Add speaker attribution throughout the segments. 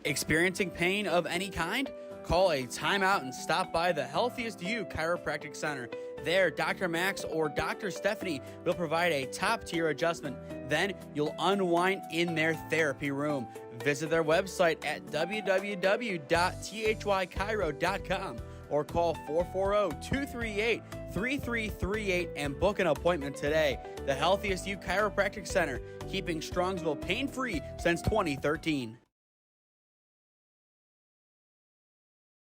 Speaker 1: Experiencing pain of any kind? Call a timeout and stop by the Healthiest You Chiropractic Center. There, Dr. Max or Dr. Stephanie will provide a top-tier adjustment. Then you'll unwind in their therapy room. Visit their website at www.thychiro.com or call 440-238-3338 and book an appointment today. The Healthiest You Chiropractic Center, keeping Strongsville pain-free since 2013.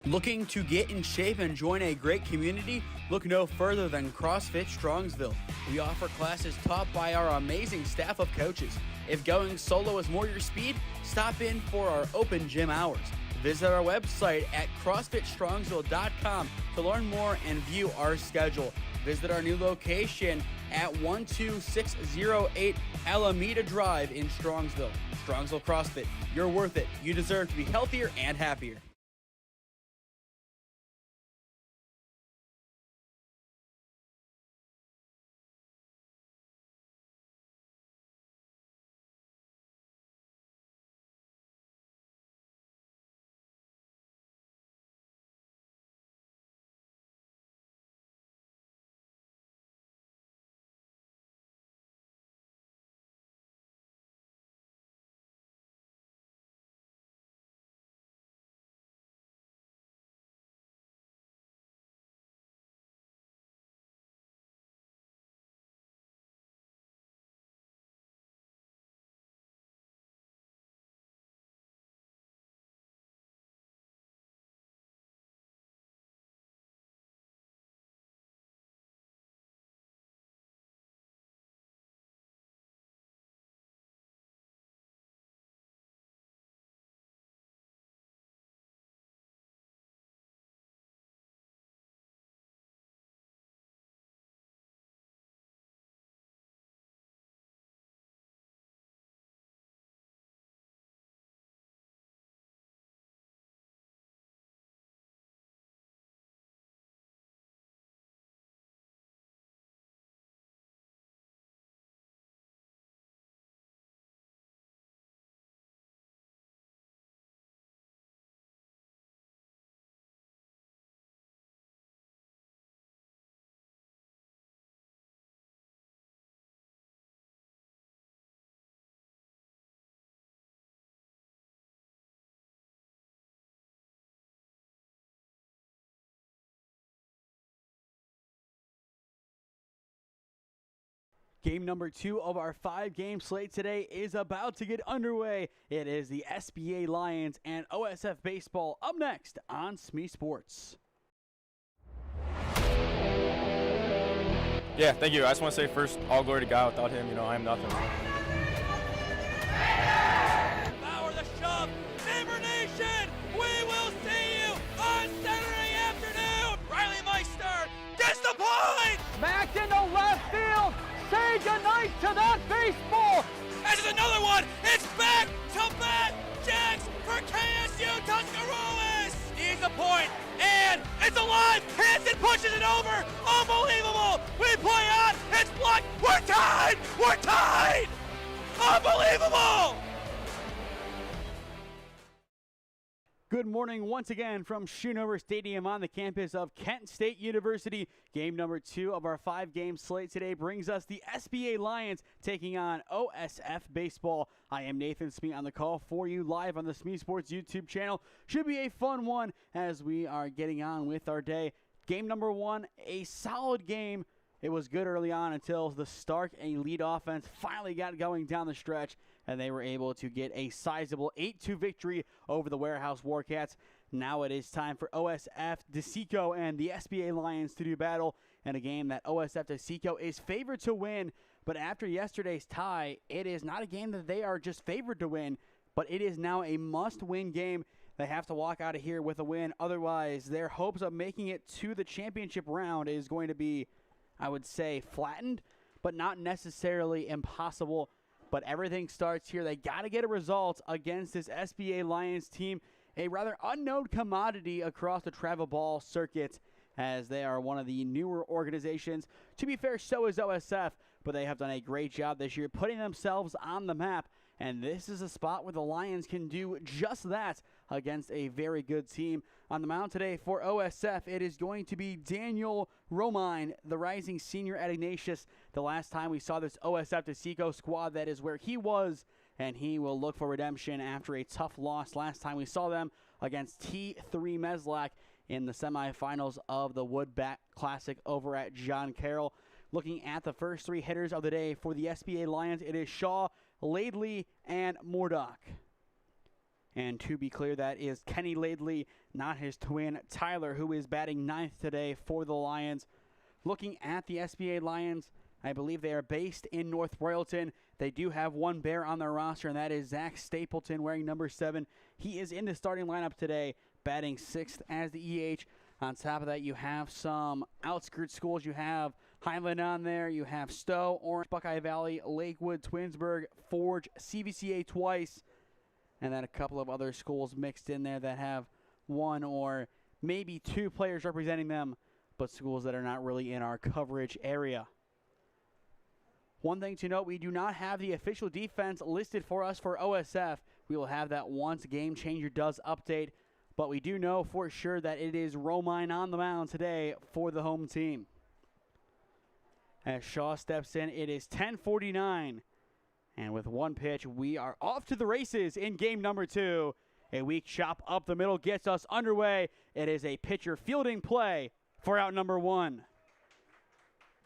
Speaker 1: Looking to get in shape and join a great community? Look no further than CrossFit Strongsville. We offer classes taught by our amazing staff of coaches. If going solo is more your speed, stop in for our open gym hours. Visit our website at CrossFitStrongsville.com to learn more and view our schedule. Visit our new location at 12608 Alameda Drive in Strongsville. Strongsville CrossFit, you're worth it. You deserve to be healthier and happier. Game number 2 of our 5-game slate today is about to get underway. It is the SBA Lions and OSF Baseball up next on SmeeSports.
Speaker 2: Yeah, thank you. I just want to say first, all glory to God. Without him, I am nothing.
Speaker 3: Power the shove, Neighbor Nation! We will see you on Saturday afternoon! Riley Meister gets the point!
Speaker 4: Back into left field! Say goodnight to that baseball!
Speaker 3: This is another one! It's back-to-back jacks for KSU Tuscarawas! He's the point, and it's alive! Hanson pushes it over! Unbelievable! We play on! It's blocked! We're tied! We're tied! Unbelievable!
Speaker 1: Good morning once again from Schoonover Stadium on the campus of Kent State University. Game number 2 of our 5-game slate today brings us the SBA Lions taking on OSF Baseball. I am Nathan Smee on the call for you live on the SmeeSports YouTube channel. Should be a fun one as we are getting on with our day. Game number 1, a solid game. It was good early on until the Stark elite offense finally got going down the stretch, and they were able to get a sizable 8-2 victory over the Warehouse Warcats. Now it is time for OSF DeSico and the SBA Lions to do battle in a game that OSF DeSico is favored to win. But after yesterday's tie, it is not a game that they are just favored to win, but it is now a must-win game. They have to walk out of here with a win. Otherwise, their hopes of making it to the championship round is going to be, I would say, flattened, but not necessarily impossible. But everything starts here. They got to get a result against this SBA Lions team, a rather unknown commodity across the travel ball circuit, as they are one of the newer organizations. To be fair, so is OSF, but they have done a great job this year putting themselves on the map and this is a spot where the Lions can do just that against a very good team. On the mound today for OSF, it is going to be Daniel Romine, the rising senior at Ignatius. The last time we saw this OSF DeSico squad, that is where he was, and he will look for redemption after a tough loss last time we saw them against T3 Meslack in the semifinals of the Woodbat Classic over at John Carroll. Looking at the first three hitters of the day for the SBA Lions, it is Shaw, Laidley, and Moordock. And to be clear, that is Kenny Laidley, not his twin Tyler, who is batting ninth today for the Lions. Looking at the SBA Lions, I believe they are based in North Royalton. They do have one Bear on their roster, and that is Zach Stapleton wearing number 7. He is in the starting lineup today, batting 6th as the EH. On top of that, you have some outskirt schools. You have Highland on there. You have Stowe, Orange, Buckeye Valley, Lakewood, Twinsburg, Forge, CVCA twice, and then a couple of other schools mixed in there that have one or maybe two players representing them, but schools that are not really in our coverage area. One thing to note, we do not have the official defense listed for us for OSF. We will have that once Game Changer does update, but we do know for sure that it is Romine on the mound today for the home team. As Shaw steps in, it is 10:49, and with one pitch, we are off to the races in game number 2. A weak chop up the middle gets us underway. It is a pitcher fielding play for out number 1.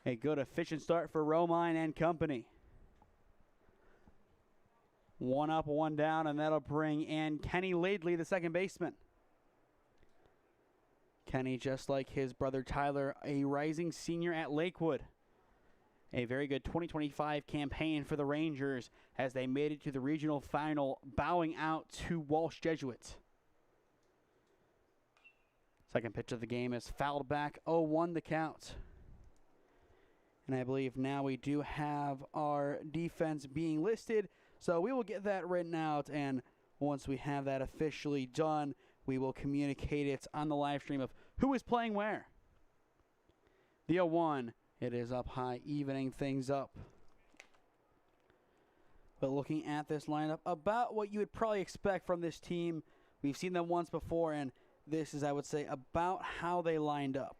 Speaker 1: A good, efficient start for Romine and company. 1 up, 1 down, and that'll bring in Kenny Laidley, the second baseman. Kenny, just like his brother Tyler, a rising senior at Lakewood. A very good 2025 campaign for the Rangers as they made it to the regional final, bowing out to Walsh Jesuit. Second pitch of the game is fouled back, 0-1 the count. And I believe now we do have our defense being listed, so we will get that written out, and once we have that officially done, we will communicate it on the live stream of who is playing where. The 0-1, it is up high, evening things up. But looking at this lineup, about what you would probably expect from this team. We've seen them once before, and this is, I would say, about how they lined up.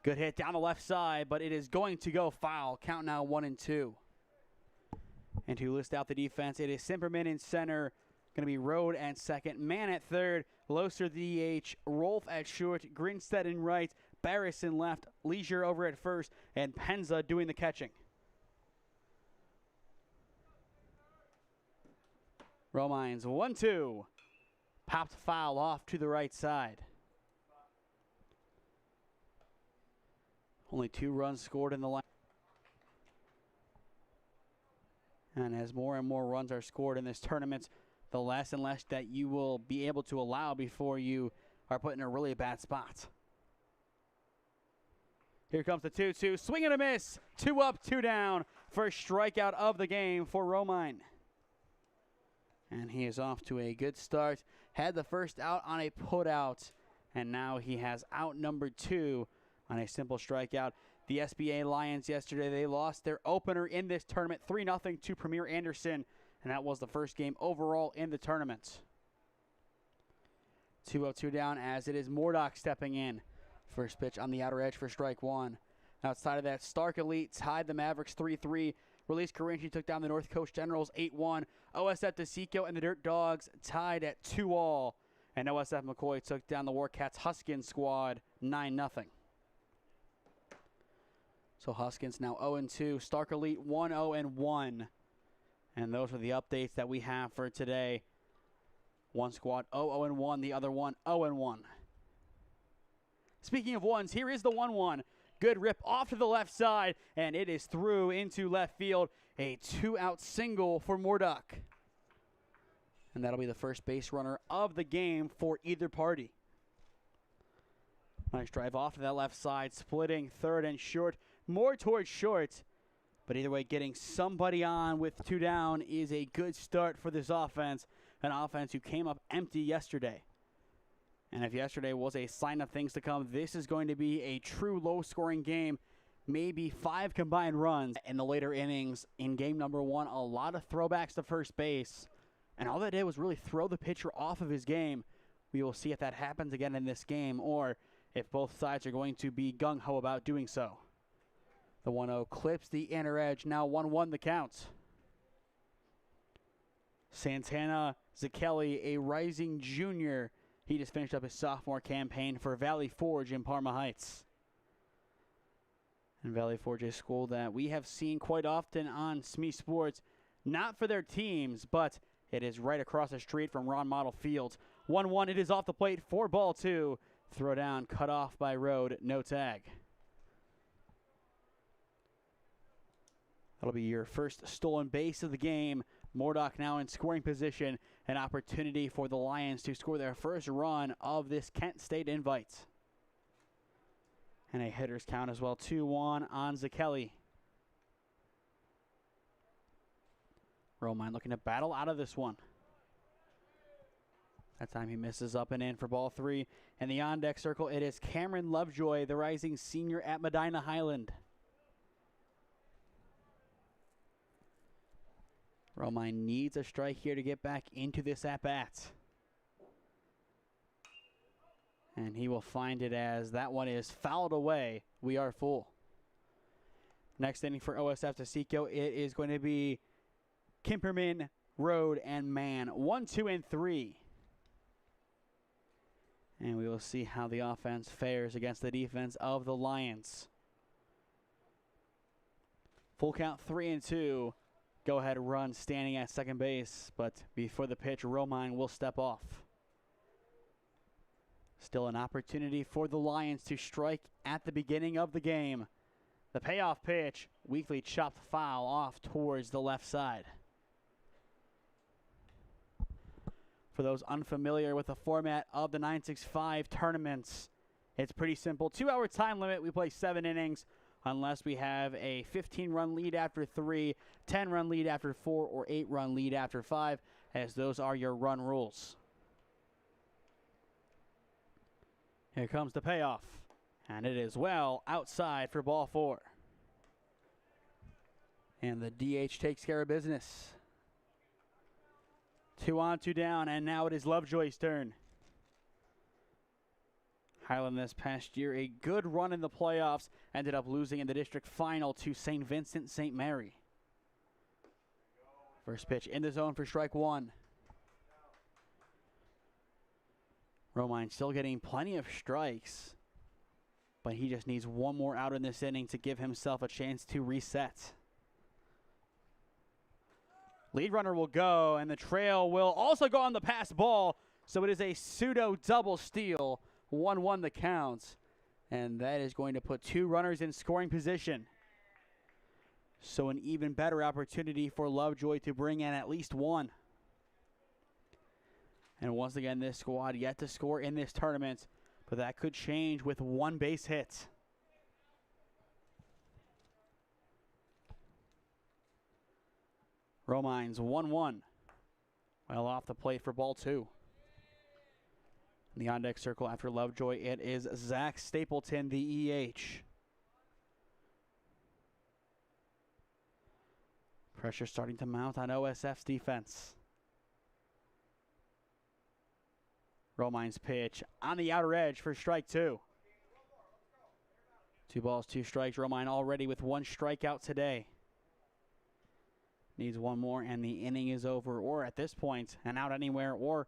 Speaker 1: Good hit down the left side, but it is going to go foul. Count now 1-2. And to list out the defense, it is Simperman in center. Going to be Rode at second, Mann at third, Loser DH, Rolf at short, Grinstead in right, Barris in left, Leisure over at first, and Penza doing the catching. Romines 1-2. Popped foul off to the right side. Only 2 runs scored in the line. And as more and more runs are scored in this tournament, the less and less that you will be able to allow before you are put in a really bad spot. Here comes the 2-2. Swing and a miss. 2 up, 2 down. First strikeout of the game for Romine. And he is off to a good start. Had the first out on a putout, and now he has out number 2 on a simple strikeout. The SBA Lions yesterday, they lost their opener in this tournament 3-0 to Premier Anderson, and that was the first game overall in the tournament. 2-0-2 down as it is Moordock stepping in. First pitch on the outer edge for strike 1. Outside of that, Stark Elite tied the Mavericks 3-3. Release Carinci took down the North Coast Generals 8-1. OSF DeSico and the Dirt Dogs tied at 2-all. And OSF McCoy took down the Warcats Huskins squad 9-0. So Huskins now 0-2. Stark Elite 1-0-1. And those are the updates that we have for today. One squad 0-0-1, the other one 0-1. Speaking of ones, here is the 1-1. Good rip off to the left side, and it is through into left field. A 2-out single for Moordock. And that'll be the first base runner of the game for either party. Nice drive off to that left side, splitting third and short, more towards short. But either way, getting somebody on with 2 down is a good start for this offense. An offense who came up empty yesterday. And if yesterday was a sign of things to come, this is going to be a true low-scoring game. maybe 5 combined runs in the later innings in game number 1. A lot of throwbacks to first base, and all they did was really throw the pitcher off of his game. We will see if that happens again in this game, or if both sides are going to be gung-ho about doing so. The 1-0 clips the inner edge, now 1-1 the count. Santana Zakelli, a rising junior. He just finished up his sophomore campaign for Valley Forge in Parma Heights. And Valley Forge is a school that we have seen quite often on SmeeSports, not for their teams, but it is right across the street from Ron Model Field. 1-1, it is off the plate for ball 2. Throw down, cut off by Road, no tag. That'll be your first stolen base of the game. Mordock now in scoring position. An opportunity for the Lions to score their first run of this Kent State invite. And a hitter's count as well, 2-1 on Zakelli. Romine looking to battle out of this one. That time he misses up and in for ball 3. And the on-deck circle, it is Cameron Lovejoy, the rising senior at Medina Highland. Romine needs a strike here to get back into this at-bat. And he will find it as that one is fouled away. We are full. Next inning for OSF DeSico, it is going to be Kimperman, Road, and Mann. 1, 2, and 3. And we will see how the offense fares against the defense of the Lions. Full count, 3-2. Go ahead run standing at second base, but before the pitch, Romine will step off. Still an opportunity for the Lions to strike at the beginning of the game. The payoff pitch, weakly chopped foul off towards the left side. For those unfamiliar with the format of the 965 tournaments, it's pretty simple. 2-hour time limit. We play 7 innings unless we have a 15-run lead after 3, 10-run lead after 4, or 8-run lead after 5, as those are your run rules. Here comes the payoff, and it is well outside for ball 4. And the DH takes care of business. 2 on, 2 down, and now it is Lovejoy's turn. Highland this past year, a good run in the playoffs, ended up losing in the district final to St. Vincent St. Mary. First pitch in the zone for strike 1. Romine still getting plenty of strikes, but he just needs one more out in this inning to give himself a chance to reset. Lead runner will go, and the trail will also go on the pass ball, so it is a pseudo double steal. 1-1 the count, and that is going to put 2 runners in scoring position. So an even better opportunity for Lovejoy to bring in at least 1. And once again, this squad yet to score in this tournament, but that could change with 1 base hit. Romines 1-1. Well off the plate for ball 2. In the on-deck circle after Lovejoy, it is Zach Stapleton, the EH. Pressure starting to mount on OSF's defense. Romine's pitch on the outer edge for strike 2. 2 balls, 2 strikes. Romine already with 1 strikeout today. Needs 1 more, and the inning is over, or at this point, an out anywhere, or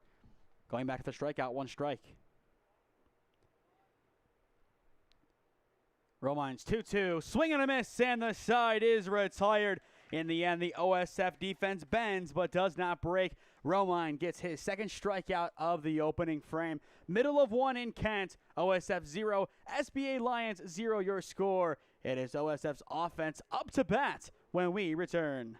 Speaker 1: going back to the strikeout, 1 strike. Romine's 2-2, swing and a miss, and the side is retired. In the end, the OSF defense bends but does not break. Romine gets his 2nd strikeout of the opening frame. Middle of 1 in Kent. OSF 0, SBA Lions 0 your score. It is OSF's offense up to bat when we return.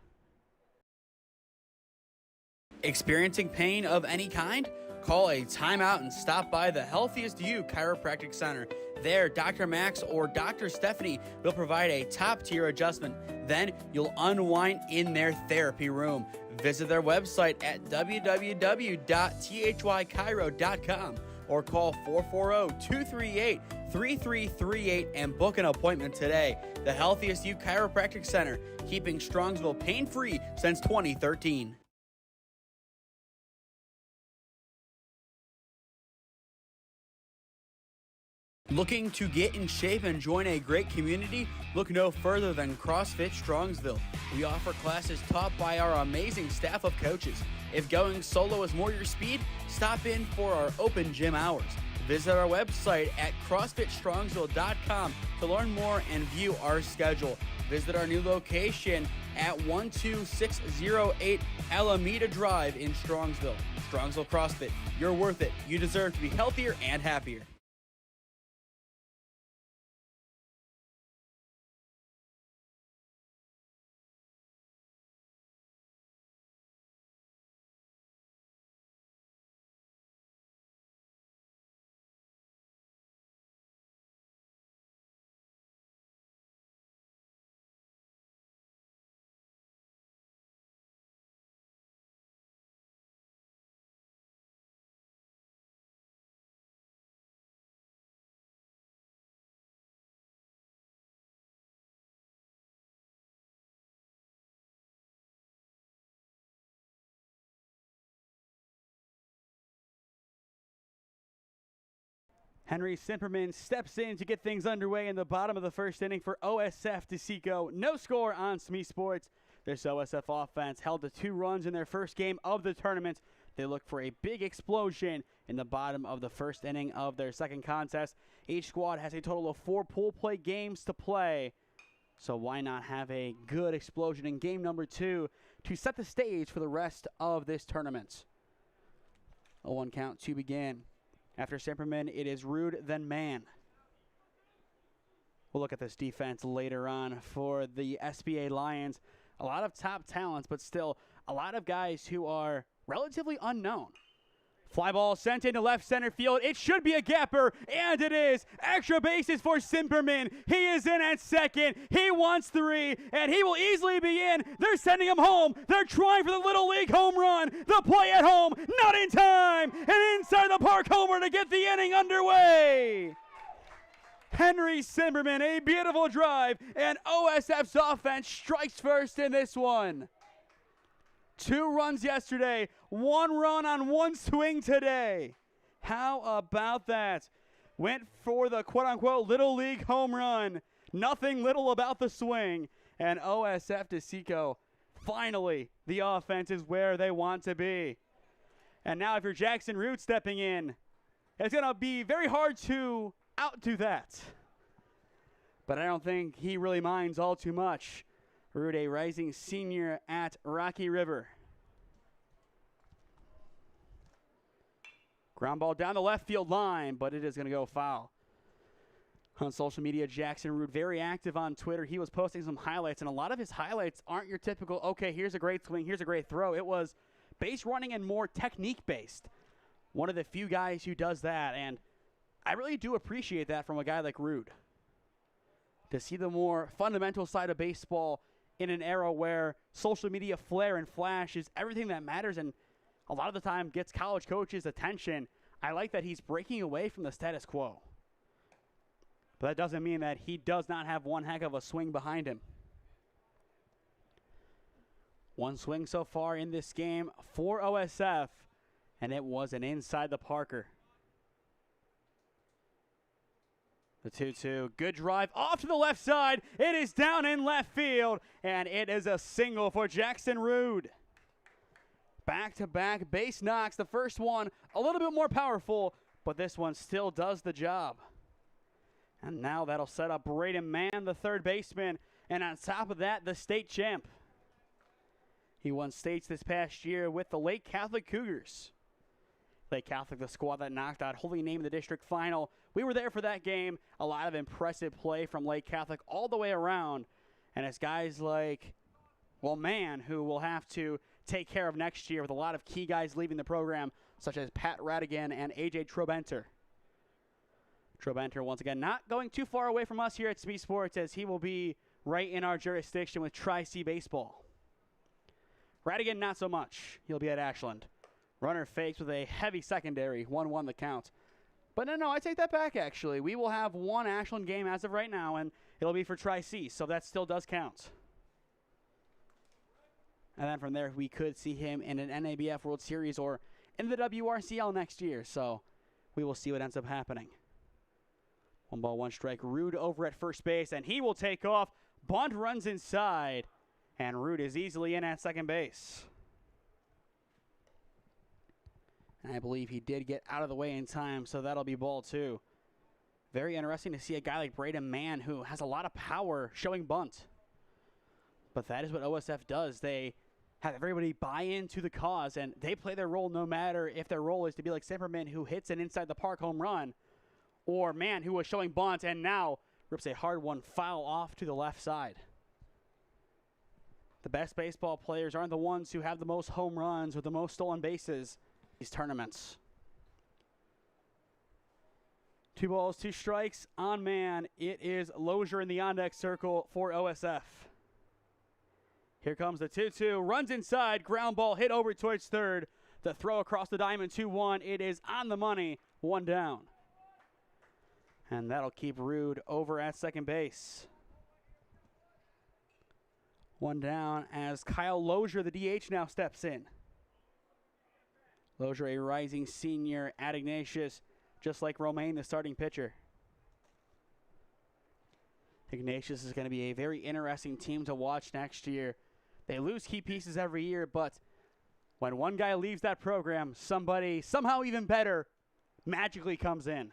Speaker 1: Experiencing pain of any kind? Call a timeout and stop by the Healthiest You Chiropractic Center. There, Dr. Max or Dr. Stephanie will provide a top-tier adjustment. Then you'll unwind in their therapy room. Visit their website at www.thychiro.com or call 440-238-3600
Speaker 5: 888-888-3338 and book an appointment today. The Healthiest You Chiropractic Center, keeping Strongsville pain-free since 2013. Looking to get in shape and join a great community? Look no further than CrossFit Strongsville. We offer classes taught by our amazing staff of coaches. If going solo is more your speed, stop in for our open gym hours. Visit our website at CrossFitStrongsville.com to learn more and view our schedule. Visit our new location at 12608 Alameda Drive in Strongsville. Strongsville CrossFit, you're worth it. You deserve to be healthier and happier.
Speaker 1: Henry Simperman steps in to get things underway in the bottom of the first inning for OSF DeSico. No score on SmeeSports. This OSF offense held to 2 runs in their first game of the tournament. They look for a big explosion in the bottom of the first inning of their second contest. Each squad has a total of 4 pool play games to play. So why not have a good explosion in game number 2 to set the stage for the rest of this tournament? A 1 count to begin. After Simperman, it is Rude, then Man. We'll look at this defense later on for the SBA Lions. A lot of top talents, but still a lot of guys who are relatively unknown. Fly ball sent into left center field. It should be a gapper, and it is. Extra bases for Simperman. He is in at second. He wants 3, and he will easily be in. They're sending him home. They're trying for the Little League home run. The play at home, not in time. An inside the park homer to get the inning underway. Henry Simperman, a beautiful drive, and OSF's offense strikes first in this one. 2 runs yesterday, 1 run on 1 swing today. How about that? Went for the quote-unquote Little League home run. Nothing little about the swing. And OSF DeSico, finally, the offense is where they want to be. And now if you're Jackson Root stepping in, it's going to be very hard to outdo that. But I don't think he really minds all too much. Root, a rising senior at Rocky River. Ground ball down the left field line, but it is going to go foul. On social media, Jackson Root, very active on Twitter. He was posting some highlights, and a lot of his highlights aren't your typical, okay, here's a great swing, here's a great throw. It was base running and more technique-based. One of the few guys who does that, and I really do appreciate that from a guy like Root. To see the more fundamental side of baseball in an era where social media flair and flash is everything that matters and a lot of the time gets college coaches' attention. I like that he's breaking away from the status quo. But that doesn't mean that he does not have one heck of a swing behind him. 1 swing so far in this game for OSF, and it was an inside the Parker. The 2-2, good drive off to the left side. It is down in left field, and it is a single for Jackson Rood. Back-to-back base knocks. The first one a little bit more powerful, but this one still does the job. And now that'll set up Braden Mann, the third baseman, and on top of that, the state champ. He won states this past year with the Lake Catholic Cougars. Lake Catholic, the squad that knocked out Holy Name in the district final. We were there for that game. A lot of impressive play from Lake Catholic all the way around. And it's guys like, well, Mann, who will have to take care of next year with a lot of key guys leaving the program, such as Pat Radigan and A.J. Trobenter. Trobenter, once again, not going too far away from us here at SmeeSports, as he will be right in our jurisdiction with Tri-C Baseball. Radigan, not so much. He'll be at Ashland. Runner fakes with a heavy secondary, 1-1 the count. But no, I take that back, actually. We will have one Ashland game as of right now, and it'll be for Tri-C, so that still does count. And then from there, we could see him in an NABF World Series or in the WRCL next year, so we will see what ends up happening. 1 ball, 1 strike. Rude over at first base, and he will take off. Bunt runs inside, and Rude is easily in at second base. And I believe he did get out of the way in time, so that'll be ball 2. Very interesting to see a guy like Braden Mann, who has a lot of power, showing bunt. But that is what OSF does. They have everybody buy into the cause, and they play their role no matter if their role is to be like Zimmerman, who hits an inside-the-park home run, or Mann, who was showing bunt and now rips a hard one foul off to the left side. The best baseball players aren't the ones who have the most home runs or the most stolen bases in these tournaments. 2 balls, 2 strikes on Mann. It is Lozier in the on-deck circle for OSF. Here comes the 2-2. Runs inside. Ground ball hit over towards third. The throw across the diamond, 2-1. It is on the money. 1 down. And that'll keep Rude over at second base. 1 down as Kyle Lozier, the DH, now steps in. Lozier, a rising senior at Ignatius, just like Romaine, the starting pitcher. Ignatius is going to be a very interesting team to watch next year. They lose key pieces every year, but when one guy leaves that program, somebody, somehow even better, magically comes in.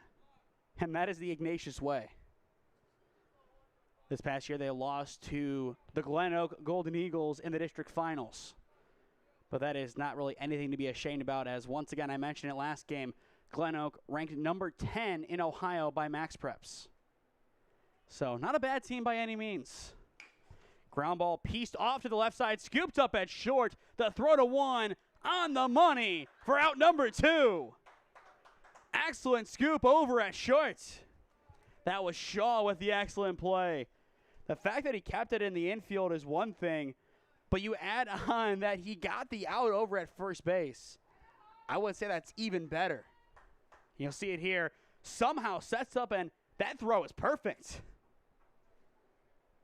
Speaker 1: And that is the Ignatius way. This past year, they lost to the Glen Oak Golden Eagles in the district finals. But that is not really anything to be ashamed about, as once again, I mentioned it last game, Glen Oak ranked number 10 in Ohio by Max Preps. So not a bad team by any means. Ground ball pieced off to the left side, scooped up at short. The throw to 1 on the money for out number 2. Excellent scoop over at short. That was Shaw with the excellent play. The fact that he kept it in the infield is one thing, but you add on that he got the out over at first base. I would say that's even better. You'll see it here. Somehow sets up, and that throw is perfect.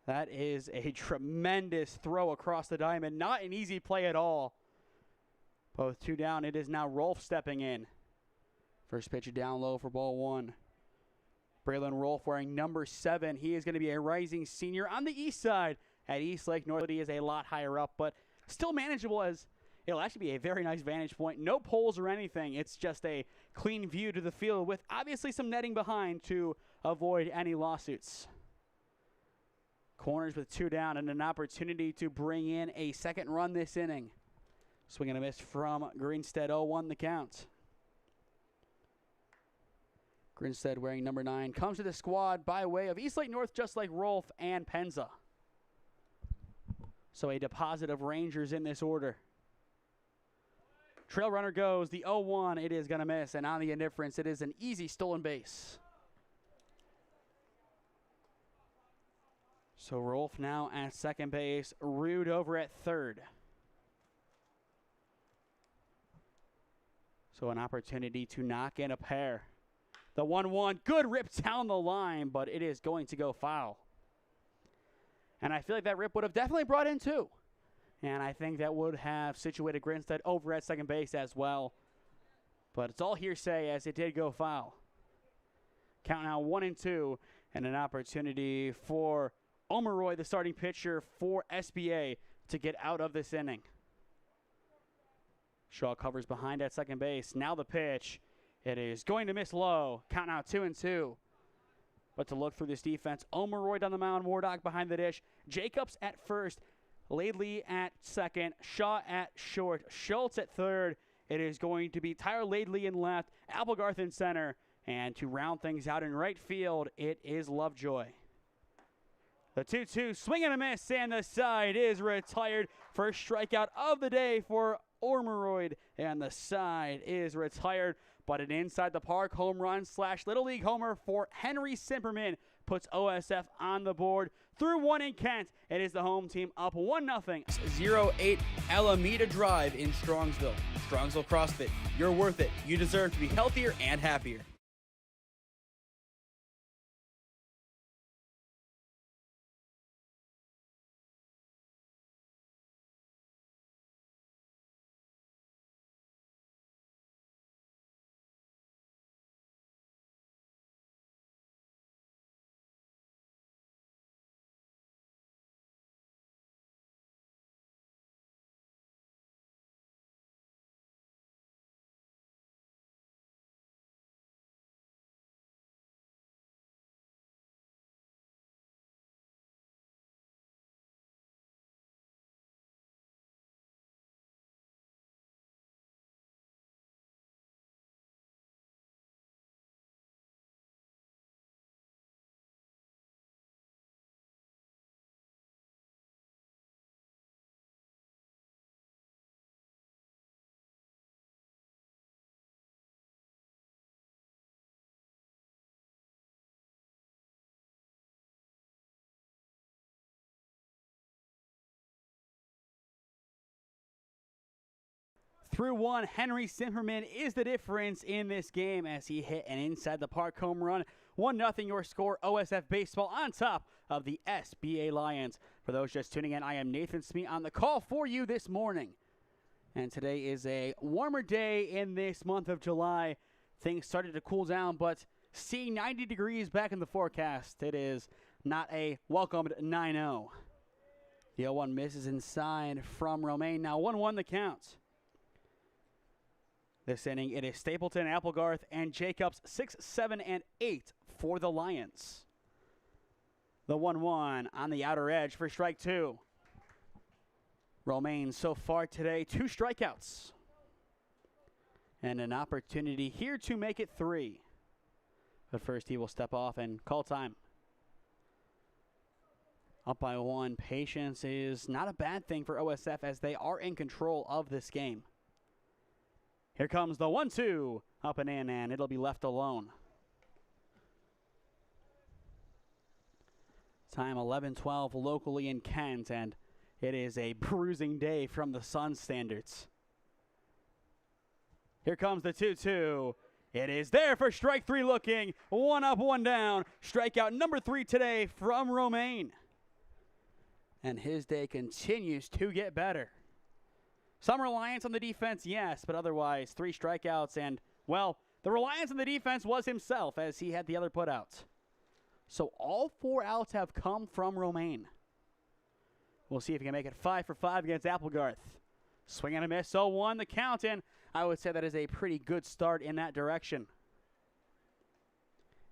Speaker 1: That is a tremendous throw across the diamond. Not an easy play at all. Both 2 down. It is now Rolfe stepping in. First pitch down low for ball 1. Braylon Rolfe wearing number 7. He is going to be a rising senior on the east side at East Lake North. He is a lot higher up, but still manageable, as it'll actually be a very nice vantage point. No poles or anything. It's just a clean view to the field with obviously some netting behind to avoid any lawsuits. Corners with 2 down and an opportunity to bring in a second run this inning. Swing and a miss from Greenstead. 0-1 the count. Grinstead, wearing number 9, comes to the squad by way of East Lake North, just like Rolfe and Penza. So a deposit of Rangers in this order. Trail runner goes. The 0-1, it is going to miss. And on the indifference, it is an easy stolen base. So Rolfe now at second base. Rude over at third. So an opportunity to knock in a pair. The 1-1, good rip down the line, but it is going to go foul. And I feel like that rip would have definitely brought in 2. And I think that would have situated Grinstead over at second base as well. But it's all hearsay, as it did go foul. Count now 1-2, and an opportunity for Omeroy, the starting pitcher for SBA, to get out of this inning. Shaw covers behind at second base. Now the pitch. It is going to miss low. Count now 2-2. But to look through this defense, Omeroy on the mound, Wardock behind the dish, Jacobs at first, Laidley at second, Shaw at short, Schultz at third. It is going to be Tyler Laidley in left, Applegarth in center, and to round things out in right field, it is Lovejoy. The 2-2, swing and a miss, and the side is retired. First strikeout of the day for Ormeroyd, and the side is retired. But an inside the park home run / Little League homer for Henry Simperman puts OSF on the board. Through 1 in Kent, it is the home team up 1-0.
Speaker 5: 08 Alameda Drive in Strongsville. Strongsville CrossFit. You're worth it. You deserve to be healthier and happier.
Speaker 1: through one. Henry Zimmerman is the difference in this game as he hit an inside the park home run. 1-0 your score. OSF baseball on top of the SBA Lions. For those just tuning in, I am Nathan Smee on the call for you this morning. And today is a warmer day in this month of July. Things started to cool down, but seeing 90 degrees back in the forecast, it is not a welcomed 9-0. The 0-1 misses inside from Romaine. Now 1-1 the count. This inning, it is Stapleton, Applegarth, and Jacobs 6, 7, and 8 for the Lions. The 1-1 on the outer edge for strike two. Romaine so far today, 2 strikeouts. And an opportunity here to make it 3. But first he will step off and call time. Up by 1. Patience is not a bad thing for OSF as they are in control of this game. Here comes the 1-2. Up and in, and it'll be left alone. Time 11:12 locally in Kent, and it is a bruising day from the Sun standards. Here comes the 2-2. It is there for strike 3 looking. 1 up, 1 down. Strikeout number 3 today from Romaine. And his day continues to get better. Some reliance on the defense, yes, but otherwise 3 strikeouts. And, well, the reliance on the defense was himself as he had the other putouts. So all 4 outs have come from Romaine. We'll see if he can make it 5 for 5 against Applegarth. Swing and a miss, 0-1 the count, and I would say that is a pretty good start in that direction.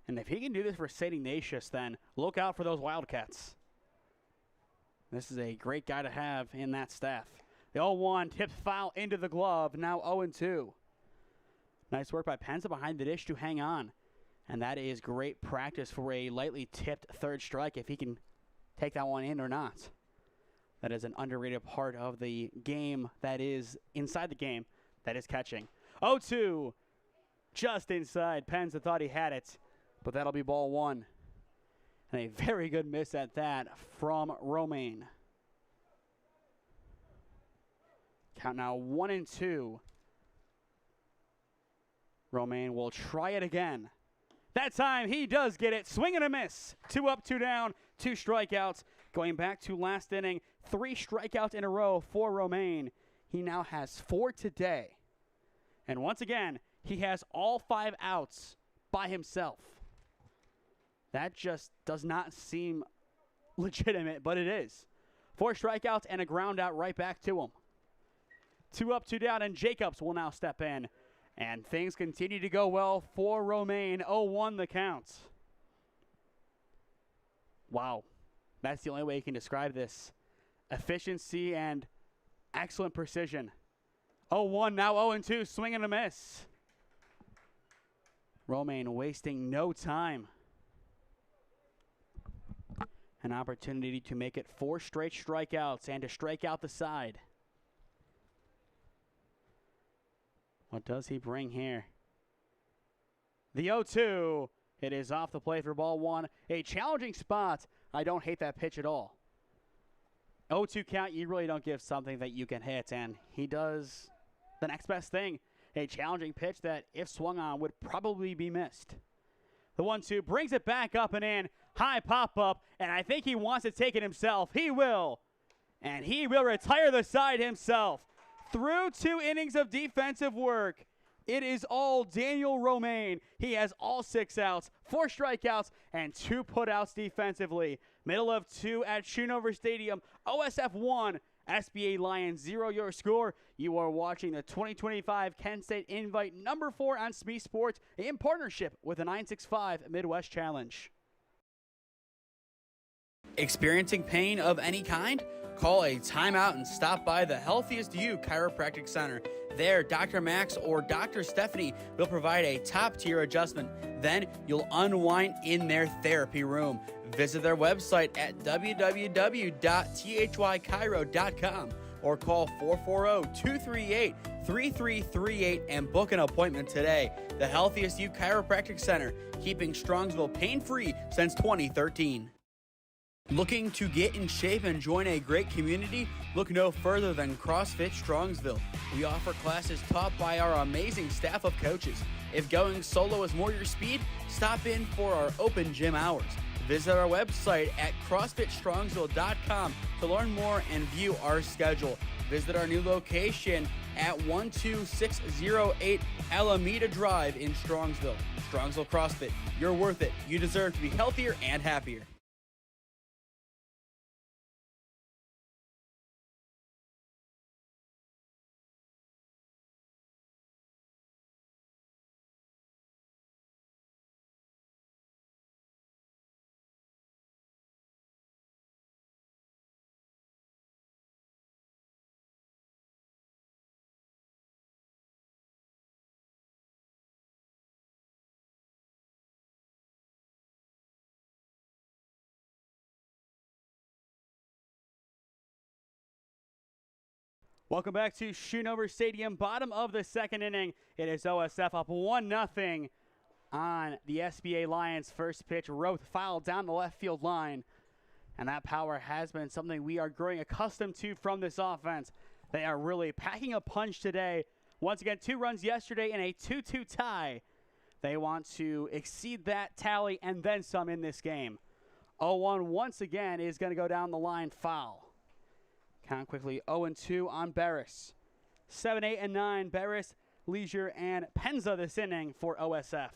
Speaker 1: And if he can do this for St. Ignatius, then look out for those Wildcats. This is a great guy to have in that staff. The 0-1 tipped foul into the glove, now 0-2. Nice work by Penza behind the dish to hang on. And that is great practice for a lightly tipped third strike if he can take that one in or not. That is an underrated part of the game that is inside the game, that is catching. 0-2, just inside. Penza thought he had it, but that'll be ball 1. And a very good miss at that from Romaine. Count now 1-2. Romaine will try it again. That time he does get it. Swing and a miss. 2 up, 2 down, 2 strikeouts. Going back to last inning, 3 strikeouts in a row for Romaine. He now has 4 today. And once again, he has all 5 outs by himself. That just does not seem legitimate, but it is. 4 strikeouts and a ground out right back to him. 2 up, 2 down, and Jacobs will now step in. And things continue to go well for Romaine. 0-1 the count. Wow. That's the only way you can describe this. Efficiency and excellent precision. 0-1, now 0-2, swing and a miss. Romaine wasting no time. An opportunity to make it 4 straight strikeouts and to strike out the side. What does he bring here? The 0-2. It is off the plate for ball 1. A challenging spot. I don't hate that pitch at all. 0-2 count, you really don't give something that you can hit, and he does the next best thing. A challenging pitch that, if swung on, would probably be missed. The 1-2 brings it back up and in. High pop-up, and I think he wants to take it himself. He will. And he will retire the side himself. Through 2 innings of defensive work, it is all Daniel Romaine. He has all 6 outs, 4 strikeouts, and 2 putouts defensively. Middle of 2 at Schoonover Stadium. OSF 1, SBA Lions 0 your score. You are watching the 2025 Kent State Invite number 4 on SmeeSports in partnership with the 965 Midwest Challenge.
Speaker 5: Experiencing pain of any kind? Call a timeout and stop by the Healthiest You Chiropractic Center. There, Dr. Max or Dr. Stephanie will provide a top-tier adjustment. Then you'll unwind in their therapy room. Visit their website at www.thychiro.com or call 440-238-3338 and book an appointment today. The Healthiest You Chiropractic Center, keeping Strongsville pain-free since 2013. Looking to get in shape and join a great community? Look no further than CrossFit Strongsville. We offer classes taught by our amazing staff of coaches. If going solo is more your speed, stop in for our open gym hours. Visit our website at CrossFitStrongsville.com to learn more and view our schedule. Visit our new location at 12608 Alameda Drive in Strongsville. Strongsville CrossFit, you're worth it. You deserve to be healthier and happier.
Speaker 1: Welcome back to Schoonover Stadium, bottom of the second inning. It is OSF up 1-0 on the SBA Lions. First pitch, Roth fouled down the left field line. And that power has been something we are growing accustomed to from this offense. They are really packing a punch today. Once again, 2 runs yesterday in a 2-2 tie. They want to exceed that tally and then some in this game. 0-1 once again is going to go down the line, foul. Count quickly, 0-2 on Barris. 7, 8, and 9, Barris, Leisure, and Penza this inning for OSF.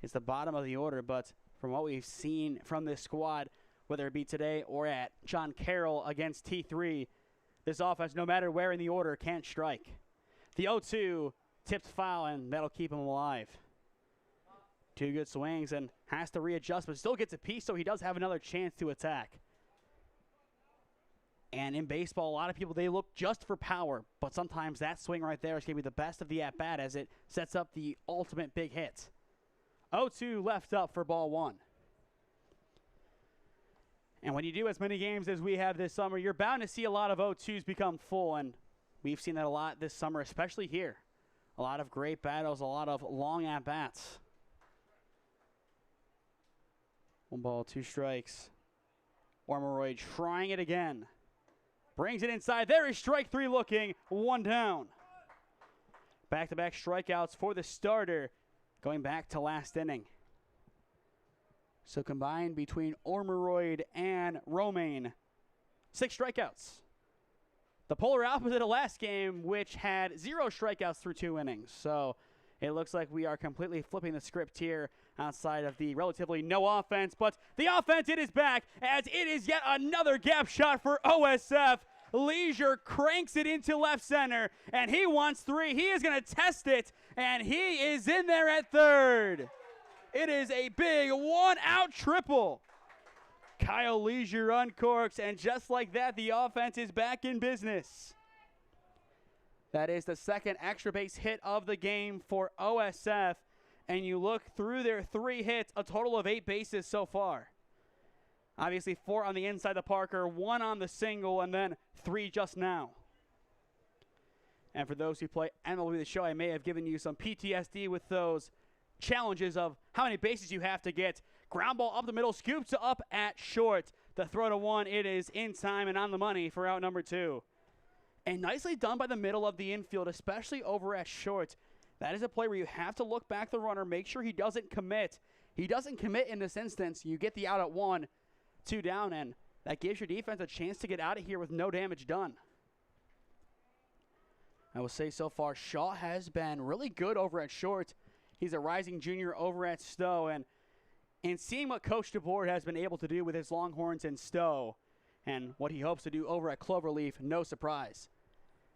Speaker 1: It's the bottom of the order, but from what we've seen from this squad, whether it be today or at John Carroll against T3, this offense, no matter where in the order, can't strike. The 0-2 tipped foul, and that'll keep him alive. 2 good swings and has to readjust, but still gets a piece, so he does have another chance to attack. And in baseball, a lot of people, they look just for power, but sometimes that swing right there is going to be the best of the at-bat as it sets up the ultimate big hit. 0-2 left up for ball 1. And when you do as many games as we have this summer, you're bound to see a lot of 0-2s become full, and we've seen that a lot this summer, especially here. A lot of great battles, a lot of long at-bats. 1 ball, 2 strikes. Ormeroyd trying it again. Brings it inside. There is strike 3 looking. 1 down. Back-to-back strikeouts for the starter going back to last inning. So combined between Ormeroyd and Romaine, 6 strikeouts. The polar opposite of last game, which had 0 strikeouts through 2 innings. So it looks like we are completely flipping the script here outside of the relatively no offense. But the offense, it is back as it is yet another gap shot for OSF. Leisure cranks it into left center, and he wants 3. He is going to test it, and he is in there at third. It is a big 1-out triple. Kyle Leisure uncorks, and just like that, the offense is back in business. That is the second extra base hit of the game for OSF. And you look through their 3 hits, a total of 8 bases so far. Obviously 4 on the inside the Parker, 1 on the single, and then 3 just now. And for those who play MLB The Show, I may have given you some PTSD with those challenges of how many bases you have to get. Ground ball up the middle, scoops up at short. The throw to 1, it is in time and on the money for out number 2. And nicely done by the middle of the infield, especially over at short. That is a play where you have to look back the runner, make sure he doesn't commit. He doesn't commit in this instance. You get the out at 1, 2 down, and that gives your defense a chance to get out of here with no damage done. I will say so far, Shaw has been really good over at short. He's a rising junior over at Stowe, and seeing what Coach DeBoer has been able to do with his Longhorns in Stowe and what he hopes to do over at Cloverleaf, no surprise.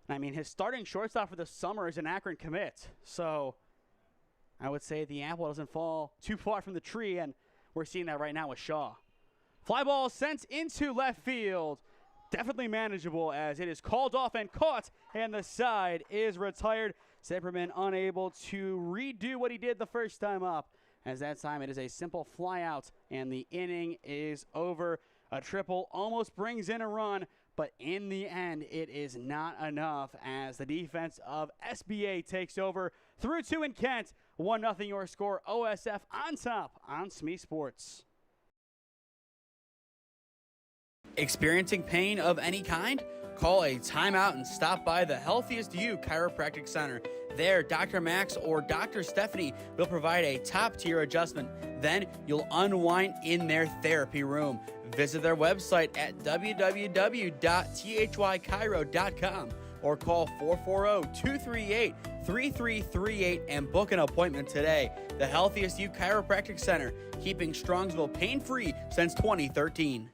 Speaker 1: I mean, his starting shortstop for the summer is an Akron commit. So I would say the apple doesn't fall too far from the tree, and we're seeing that right now with Shaw. Fly ball sent into left field. Definitely manageable as it is called off and caught, and the side is retired. Zipperman unable to redo what he did the first time up, as that time it is a simple fly out, and the inning is over. A triple almost brings in a run, but in the end, it is not enough as the defense of SBA takes over through 2 in Kent. 1-0 your score. OSF on top on SmeeSports.
Speaker 5: Experiencing pain of any kind? Call a timeout and stop by the Healthiest You Chiropractic Center. There, Dr. Max or Dr. Stephanie will provide a top-tier adjustment. Then you'll unwind in their therapy room. Visit their website at www.thychiro.com or call 440-238-3338 and book an appointment today. The Healthiest You Chiropractic Center, keeping Strongsville pain-free since 2013.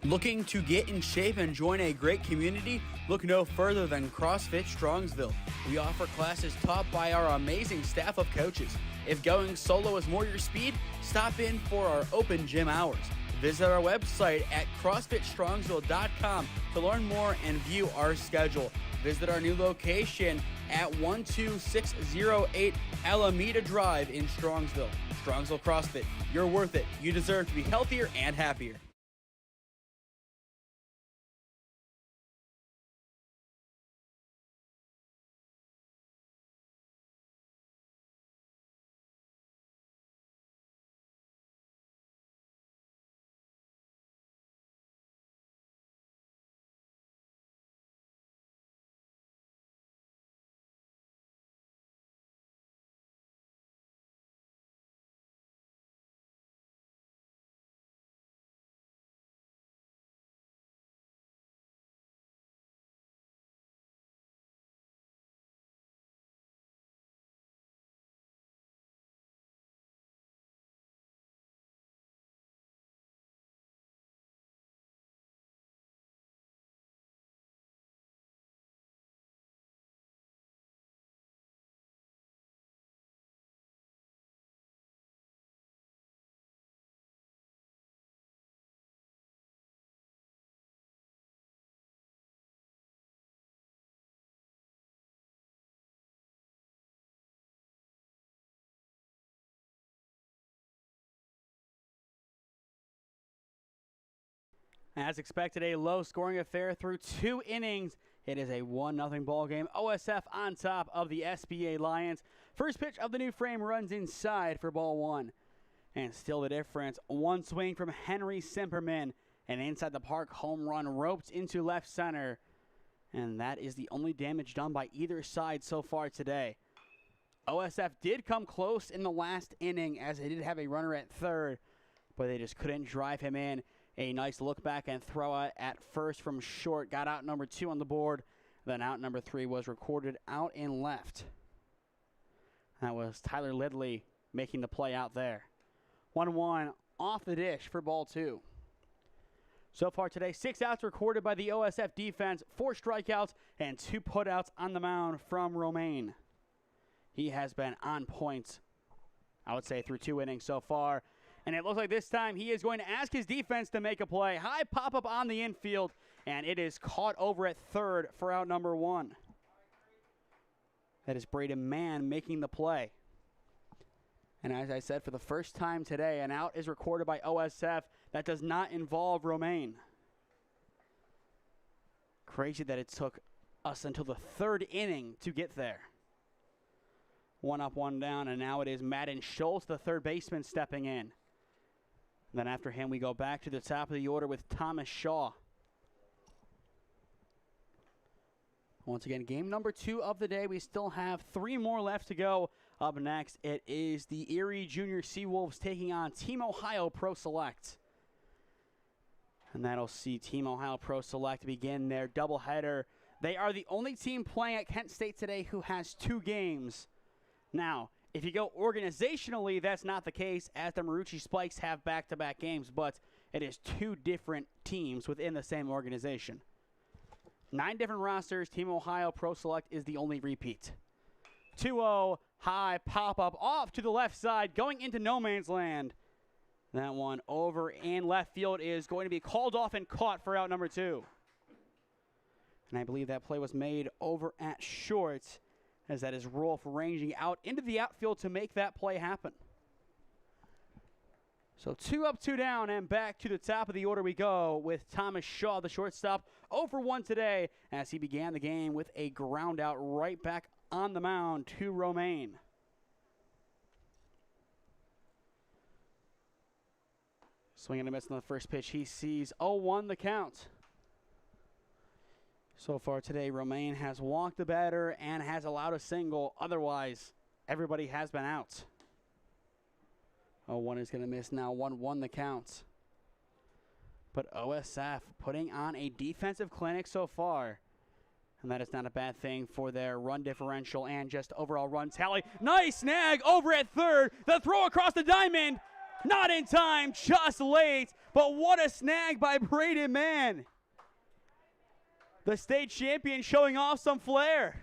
Speaker 5: Looking to get in shape and join a great community? Look no further than CrossFit Strongsville. We offer classes taught by our amazing staff of coaches. If going solo is more your speed, stop in for our open gym hours. Visit our website at CrossFitStrongsville.com to learn more and view our schedule. Visit our new location at 12608 Alameda Drive in Strongsville. Strongsville CrossFit, you're worth it. You deserve to be healthier and happier.
Speaker 1: As expected, a low-scoring affair through 2 innings. It is a 1-0 ball game. OSF on top of the SBA Lions. First pitch of the new frame runs inside for ball 1. And still the difference. One swing from Henry Simperman. An inside the park home run roped into left center. And that is the only damage done by either side so far today. OSF did come close in the last inning as they did have a runner at third, but they just couldn't drive him in. A nice look back and throw out at first from short. Got out number 2 on the board. Then out number 3 was recorded out in left. That was Tyler Lidley making the play out there. 1-1 off the dish for ball 2. So far today, 6 outs recorded by the OSF defense, 4 strikeouts, and 2 putouts on the mound from Romaine. He has been on point, I would say, through 2 innings so far. And it looks like this time he is going to ask his defense to make a play. High pop-up on the infield, and it is caught over at third for out number 1. That is Braden Mann making the play. And as I said, for the first time today, an out is recorded by OSF that does not involve Romaine. Crazy that it took us until the 3rd inning to get there. 1 up, 1 down, and now it is Madden Schultz, the third baseman, stepping in. Then after him, we go back to the top of the order with Thomas Shaw. Once again, game number 2 of the day. We still have 3 more left to go. Up next, it is the Erie Junior Seawolves taking on Team Ohio Pro Select. And that'll see Team Ohio Pro Select begin their doubleheader. They are the only team playing at Kent State today who has 2 games. Now, if you go organizationally, that's not the case, as the Marucci Spikes have back-to-back games, but it is 2 different teams within the same organization. 9 different rosters. Team Ohio Pro Select is the only repeat. 2-0, high pop-up off to the left side, going into no man's land. That one over in left field is going to be called off and caught for out number 2. And I believe that play was made over at short, as that is Rolf ranging out into the outfield to make that play happen. So 2 up, 2 down, and back to the top of the order we go with Thomas Shaw, the shortstop, 0 for 1 today, as he began the game with a ground out right back on the mound to Romaine. Swing and a miss on the first pitch. He sees 0-1 the count. So far today, Romaine has walked the batter and has allowed a single. Otherwise, everybody has been out. 0-1 is going to miss now. 1-1 the count. But OSF putting on a defensive clinic so far. And that is not a bad thing for their run differential and just overall run tally. Nice snag over at third. The throw across the diamond. Not in time, just late. But what a snag by Braden Mann. The state champion showing off some flair.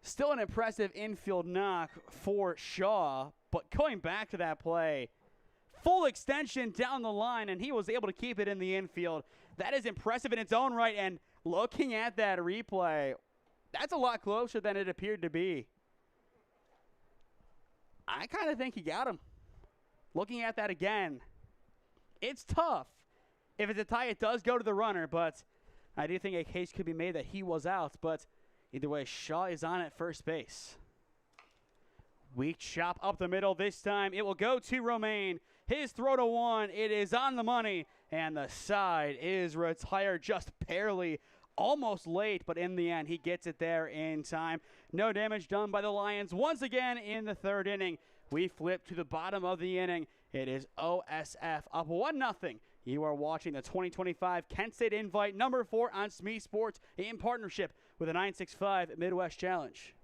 Speaker 1: Still an impressive infield knock for Shaw. But going back to that play, full extension down the line, and he was able to keep it in the infield. That is impressive in its own right, and looking at that replay, that's a lot closer than it appeared to be. I kind of think he got him. Looking at that again, it's tough. If it's a tie, it does go to the runner, but I do think a case could be made that he was out. But either way, Shaw is on at first base. Weak chop up the middle this time. It will go to Romaine. His throw to one. It is on the money. And the side is retired just barely. Almost late, but in the end, he gets it there in time. No damage done by the Lions. Once again in the third inning, we flip to the bottom of the inning. It is OSF up 1-0. You are watching the 2025 Kent State Invite number 4 on SmeeSports in partnership with the 965 Midwest Challenge.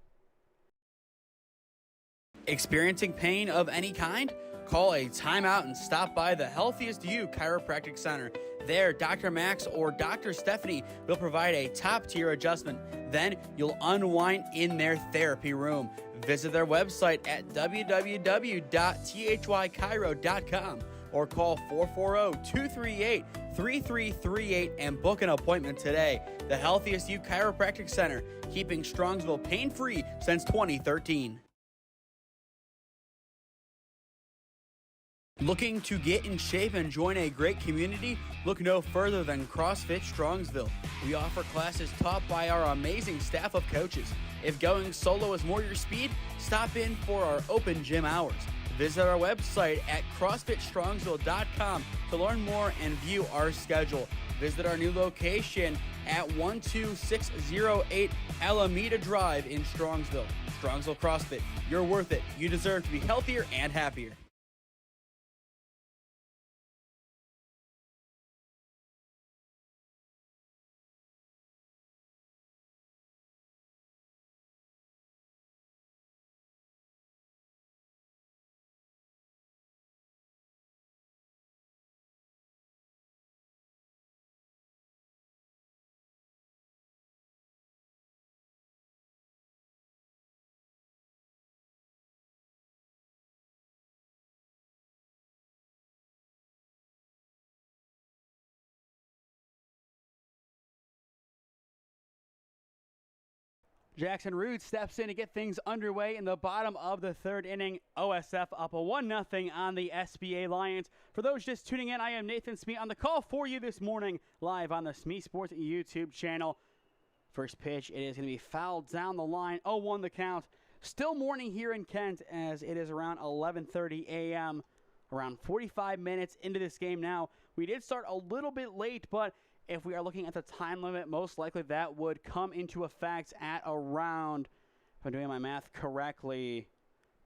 Speaker 5: Experiencing pain of any kind? Call a timeout and stop by the Healthiest You Chiropractic Center. There, Dr. Max or Dr. Stephanie will provide a top-tier adjustment. Then you'll unwind in their therapy room. Visit their website at www.thychiro.com or call 440-238-3338 and book an appointment today. The Healthiest You Chiropractic Center, keeping Strongsville pain-free since 2013. Looking to get in shape and join a great community? Look no further than CrossFit Strongsville. We offer classes taught by our amazing staff of coaches. If going solo is more your speed, stop in for our open gym hours. Visit our website at CrossFitStrongsville.com to learn more and view our schedule. Visit our new location at 12608 Alameda Drive in Strongsville. Strongsville CrossFit, you're worth it. You deserve to be healthier and happier.
Speaker 1: Jackson Rude steps in to get things underway in the bottom of the third inning. OSF up 1-0 on the SBA Lions. For those just tuning in, I am Nathan Smee on the call for you this morning, live on the SmeeSports YouTube channel. First pitch, it is going to be fouled down the line. 0-1 the count. Still morning here in Kent as it is around 11:30 a.m. Around 45 minutes into this game now. We did start a little bit late, but if we are looking at the time limit, most likely that would come into effect at around, if I'm doing my math correctly,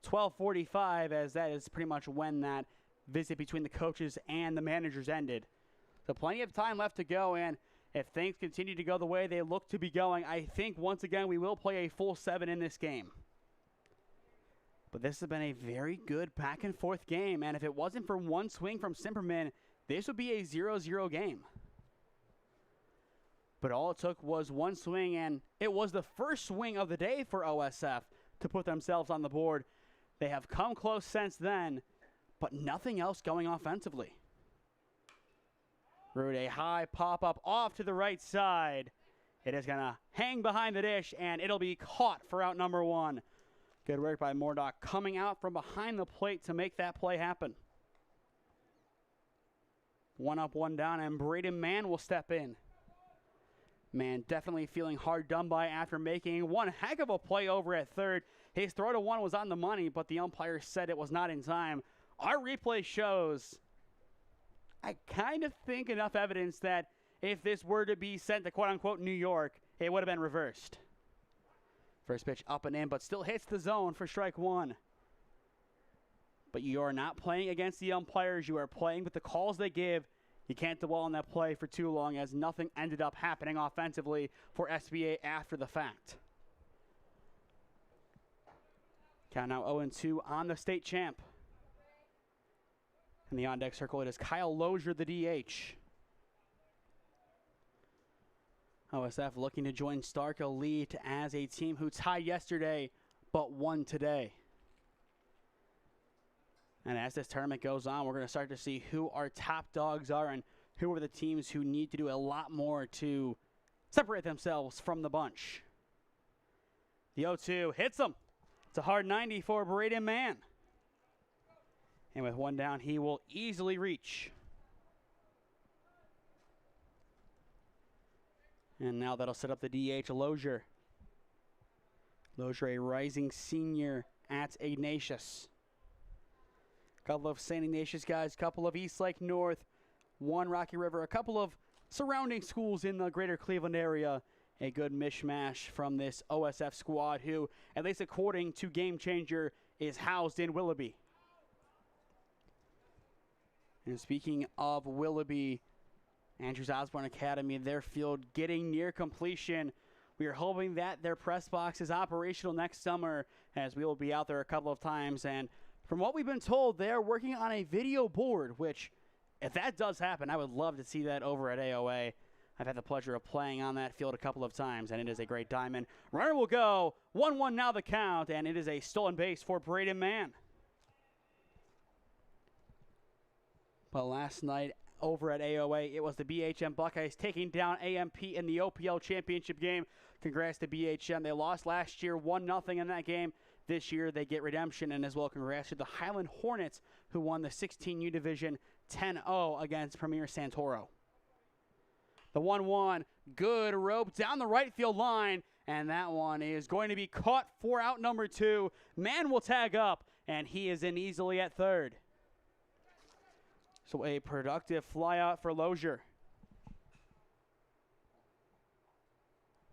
Speaker 1: 12:45, as that is pretty much when that visit between the coaches and the managers ended. So plenty of time left to go, and if things continue to go the way they look to be going, I think once again we will play a full 7 in this game. But this has been a very good back and forth game, and if it wasn't for one swing from Simperman, this would be a 0-0 game. But all it took was one swing, and it was the first swing of the day for OSF to put themselves on the board. They have come close since then, but nothing else going offensively. Rude, a high pop-up off to the right side. It is going to hang behind the dish, and it'll be caught for out number 1. Good work by Mordock coming out from behind the plate to make that play happen. 1 up, 1 down, and Braden Mann will step in. Man, definitely feeling hard done by after making one heck of a play over at third. His throw to one was on the money, but the umpire said it was not in time. Our replay shows I kind of think enough evidence that if this were to be sent to quote-unquote New York, it would have been reversed. First pitch up and in, but still hits the zone for strike one. But you are not playing against the umpires. You are playing with the calls they give. You can't dwell on that play for too long, as nothing ended up happening offensively for SBA after the fact. Count now 0-2 on the state champ. In the on-deck circle, it is Kyle Lozier, the DH. OSF looking to join Stark Elite as a team who tied yesterday but won today. And as this tournament goes on, we're going to start to see who our top dogs are and who are the teams who need to do a lot more to separate themselves from the bunch. The 0-2 hits him. It's a hard 90 for Braden Mann. And with one down, he will easily reach. And now that'll set up the DH, Lozier. Lozier, a rising senior at Ignatius. Couple of St. Ignatius guys, couple of Eastlake North, one Rocky River, a couple of surrounding schools in the greater Cleveland area. A good mishmash from this OSF squad who, at least according to Game Changer, is housed in Willoughby. And speaking of Willoughby, Andrews Osborne Academy, their field getting near completion. We are hoping that their press box is operational next summer, as we will be out there a couple of times. And from what we've been told, they're working on a video board, which, if that does happen, I would love to see that over at AOA. I've had the pleasure of playing on that field a couple of times, and it is a great diamond. Runner will go. 1-1 now the count, and it is a stolen base for Braden Mann. But last night over at AOA, it was the BHM Buckeyes taking down AMP in the OPL championship game. Congrats to BHM. They lost last year 1-0 in that game. This year they get redemption, and as well congrats to the Highland Hornets, who won the 16U division 10-0 against Premier Santoro. The 1-1, good rope down the right field line, and that one is going to be caught for out number 2. Mann will tag up, and he is in easily at third. So a productive flyout for Lozier.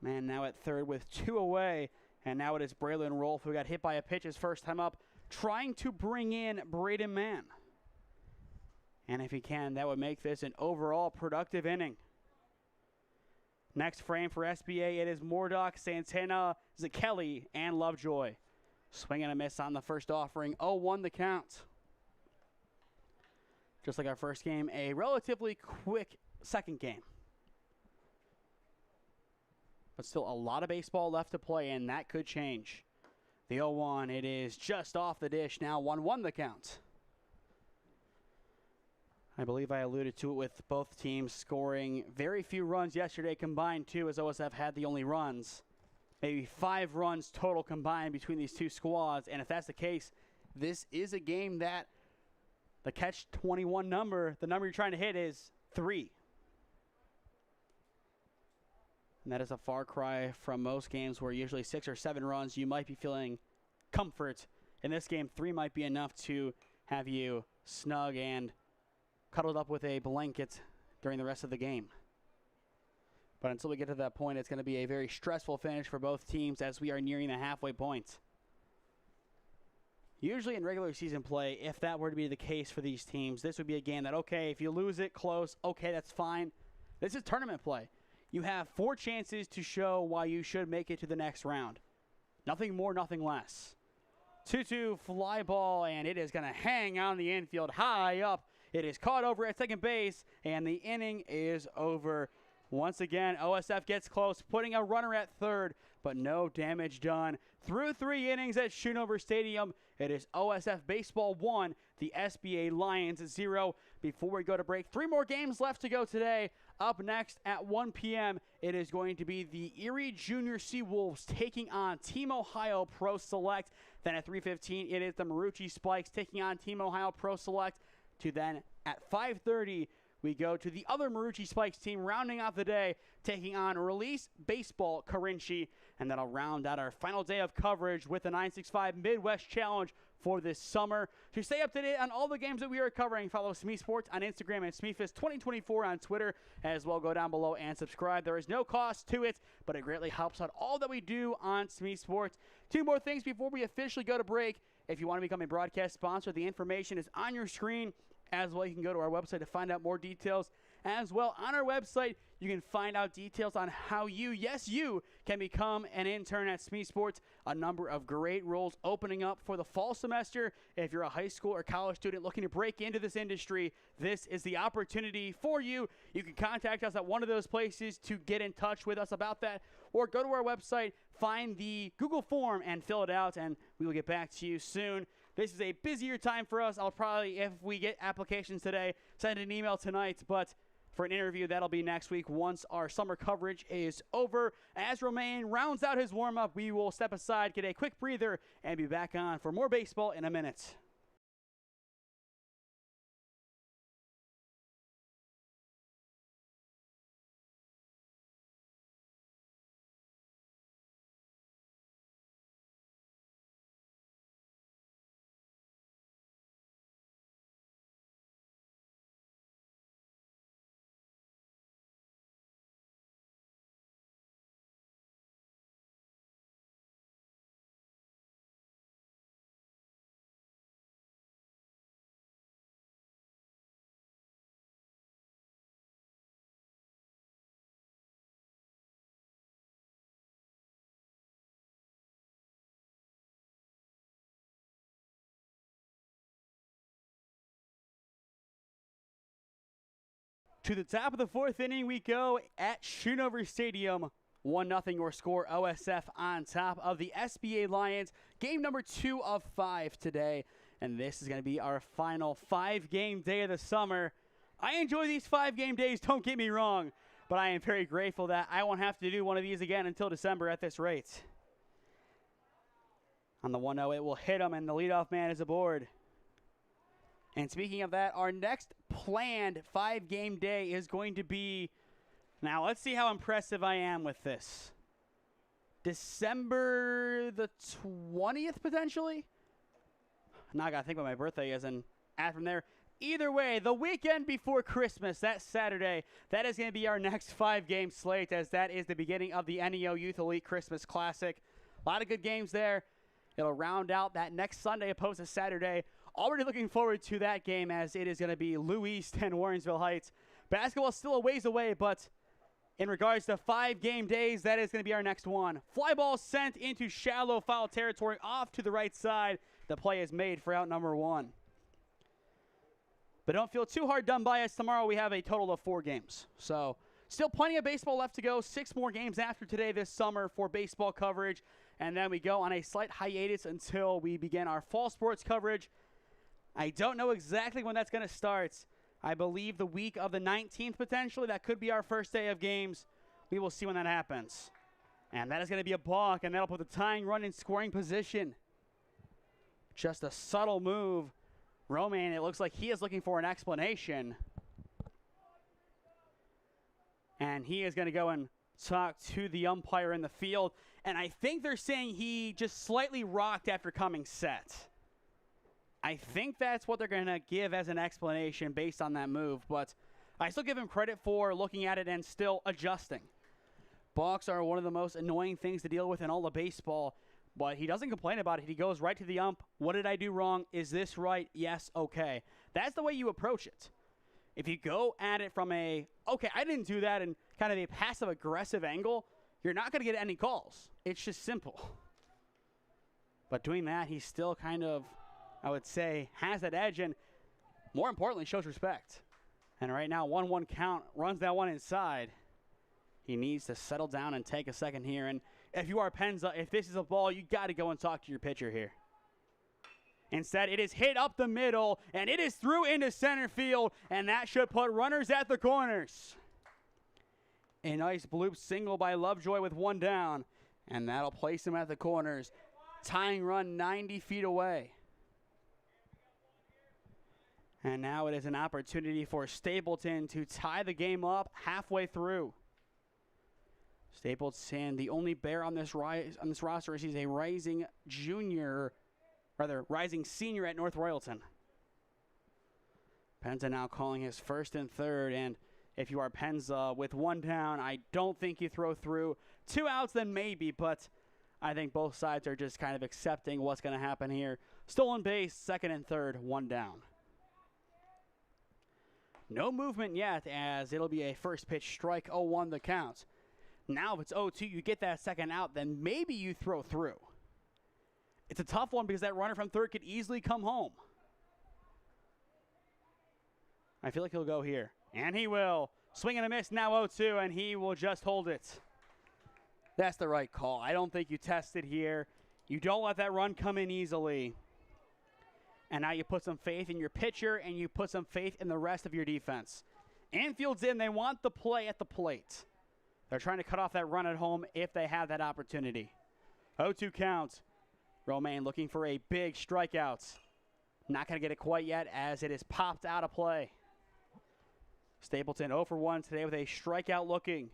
Speaker 1: Mann now at third with 2 away, and now it is Braylon Rolfe, who got hit by a pitch his first time up, trying to bring in Braden Mann. And if he can, that would make this an overall productive inning. Next frame for SBA, it is Mordock, Santana, Zakelli, and Lovejoy. Swing and a miss on the first offering. 0-1 the count. Just like our first game, a relatively quick second game. But still a lot of baseball left to play, and that could change. The 0-1, it is just off the dish now. 1-1 the count. I believe I alluded to it with both teams scoring very few runs yesterday combined, too, as OSF had the only runs. Maybe 5 runs total combined between these two squads. And if that's the case, this is a game that the catch-21 number, the number you're trying to hit, is 3. And that is a far cry from most games where usually 6 or 7 runs, you might be feeling comfort. In this game, 3 might be enough to have you snug and cuddled up with a blanket during the rest of the game. But until we get to that point, it's going to be a very stressful finish for both teams as we are nearing the halfway point. Usually in regular season play, if that were to be the case for these teams, this would be a game that, okay, if you lose it close, okay, that's fine. This is tournament play. You have 4 chances to show why you should make it to the next round. Nothing more, nothing less. 2-2 fly ball, and it is going to hang on the infield high up. It is caught over at second base, and the inning is over. Once again, OSF gets close, putting a runner at third, but no damage done. Through 3 innings at Schoonover Stadium, it is OSF Baseball 1, the SBA Lions 0. Before we go to break, 3 more games left to go today. Up next at 1 p.m., it is going to be the Erie Junior Seawolves taking on Team Ohio Pro Select. Then at 3:15, it is the Marucci Spikes taking on Team Ohio Pro Select. To then at 5:30, we go to the other Marucci Spikes team rounding out the day, taking on Release Baseball Carinci, and that'll round out our final day of coverage with the 965 Midwest Challenge for this summer. To stay up to date on all the games that we are covering, follow SmeeSports on Instagram and SmeeFist2024 on Twitter. As well, go down below and subscribe. There is no cost to it, but it greatly helps out all that we do on SmeeSports. Two more things before we officially go to break. If you want to become a broadcast sponsor, the information is on your screen. As well, you can go to our website to find out more details. As well, on our website, you can find out details on how you, yes, you, can become an intern at SmeeSports. A number of great roles opening up for the fall semester. If you're a high school or college student looking to break into this industry, this is the opportunity for you. You can contact us at one of those places to get in touch with us about that, or go to our website, find the Google form, and fill it out, and we will get back to you soon. This is a busier time for us. I'll probably, if we get applications today, send an email tonight, but for an interview, that'll be next week once our summer coverage is over. As Romain rounds out his warm-up, we will step aside, get a quick breather, and be back on for more baseball in a minute. To the top of the fourth inning we go at Schoonover Stadium. 1-0 your score, OSF on top of the SBA Lions. Game number 2 of 5 today. And this is going to be our final 5-game day of the summer. I enjoy these 5-game days, don't get me wrong. But I am very grateful that I won't have to do one of these again until December at this rate. On the 1-0, it will hit him, and the leadoff man is aboard. And speaking of that, our next planned 5-game day is going to be, now let's see how impressive I am with this. December the 20th, potentially? Now I got to think what my birthday is and add from there. Either way, the weekend before Christmas, that Saturday, that is going to be our next 5-game slate, as that is the beginning of the NEO Youth Elite Christmas Classic. A lot of good games there. It'll round out that next Sunday opposed to Saturday. Already looking forward to that game, as it is going to be Lou East and Warrensville Heights. Basketball is still a ways away, but in regards to 5-game days, that is going to be our next one. Fly ball sent into shallow foul territory off to the right side. The play is made for out number 1. But don't feel too hard done by us. Tomorrow we have a total of 4 games. So still plenty of baseball left to go. 6 more games after today this summer for baseball coverage. And then we go on a slight hiatus until we begin our fall sports coverage. I don't know exactly when that's going to start. I believe the week of the 19th, potentially. That could be our first day of games. We will see when that happens. And that is going to be a balk, and that'll put the tying run in scoring position. Just a subtle move. Romain, it looks like he is looking for an explanation. And he is going to go and talk to the umpire in the field. And I think they're saying he just slightly rocked after coming set. I think that's what they're going to give as an explanation based on that move, but I still give him credit for looking at it and still adjusting. Balks are one of the most annoying things to deal with in all of baseball, but he doesn't complain about it. He goes right to the ump. What did I do wrong? Is this right? Yes, okay. That's the way you approach it. If you go at it from a, okay, I didn't do that, and kind of a passive-aggressive angle, you're not going to get any calls. It's just simple. But doing that, he's still kind of, I would say, has that edge, and more importantly, shows respect. And right now, 1-1 count, runs that one inside. He needs to settle down and take a second here. And if you are Penza, if this is a ball, you got to go and talk to your pitcher here. Instead, it is hit up the middle, and it is through into center field, and that should put runners at the corners. A nice bloop single by Lovejoy with 1 down, and that'll place him at the corners. Tying run 90 feet away. And now it is an opportunity for Stapleton to tie the game up halfway through. Stapleton, the only Bear on this roster, is he's a rising senior at North Royalton. Penza now calling his first and third, and if you are Penza with one down, I don't think you throw through. 2 outs, then maybe, but I think both sides are just kind of accepting what's going to happen here. Stolen base, second and third, 1 down. No movement yet, as it'll be a first pitch strike, 0-1 the count. Now if it's 0-2, you get that second out, then maybe you throw through. It's a tough one because that runner from third could easily come home. I feel like he'll go here, and he will. Swing and a miss, now 0-2, and he will just hold it. That's the right call. I don't think you test it here. You don't let that run come in easily. And now you put some faith in your pitcher, and you put some faith in the rest of your defense. Infield's in. They want the play at the plate. They're trying to cut off that run at home if they have that opportunity. 0-2 count. Romaine looking for a big strikeout. Not going to get it quite yet as it is popped out of play. Stapleton 0 for 1 today with a strikeout looking.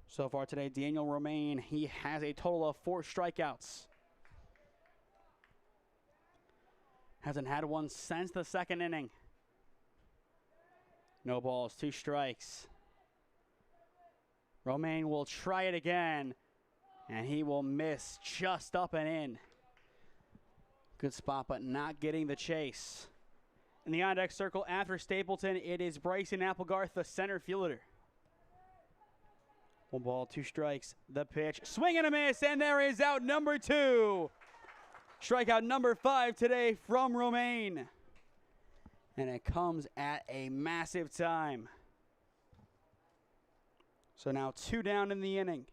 Speaker 1: So far today, Daniel Romaine, he has a total of 4 strikeouts. Hasn't had one since the second inning. No balls, 2 strikes. Romaine will try it again, and he will miss just up and in. Good spot, but not getting the chase. In the on-deck circle after Stapleton, it is Bryson Applegarth, the center fielder. 1 ball, 2 strikes. The pitch, swing and a miss, and there is out number 2. Strikeout number 5 today from Romaine. And it comes at a massive time. So now 2 down in the inning.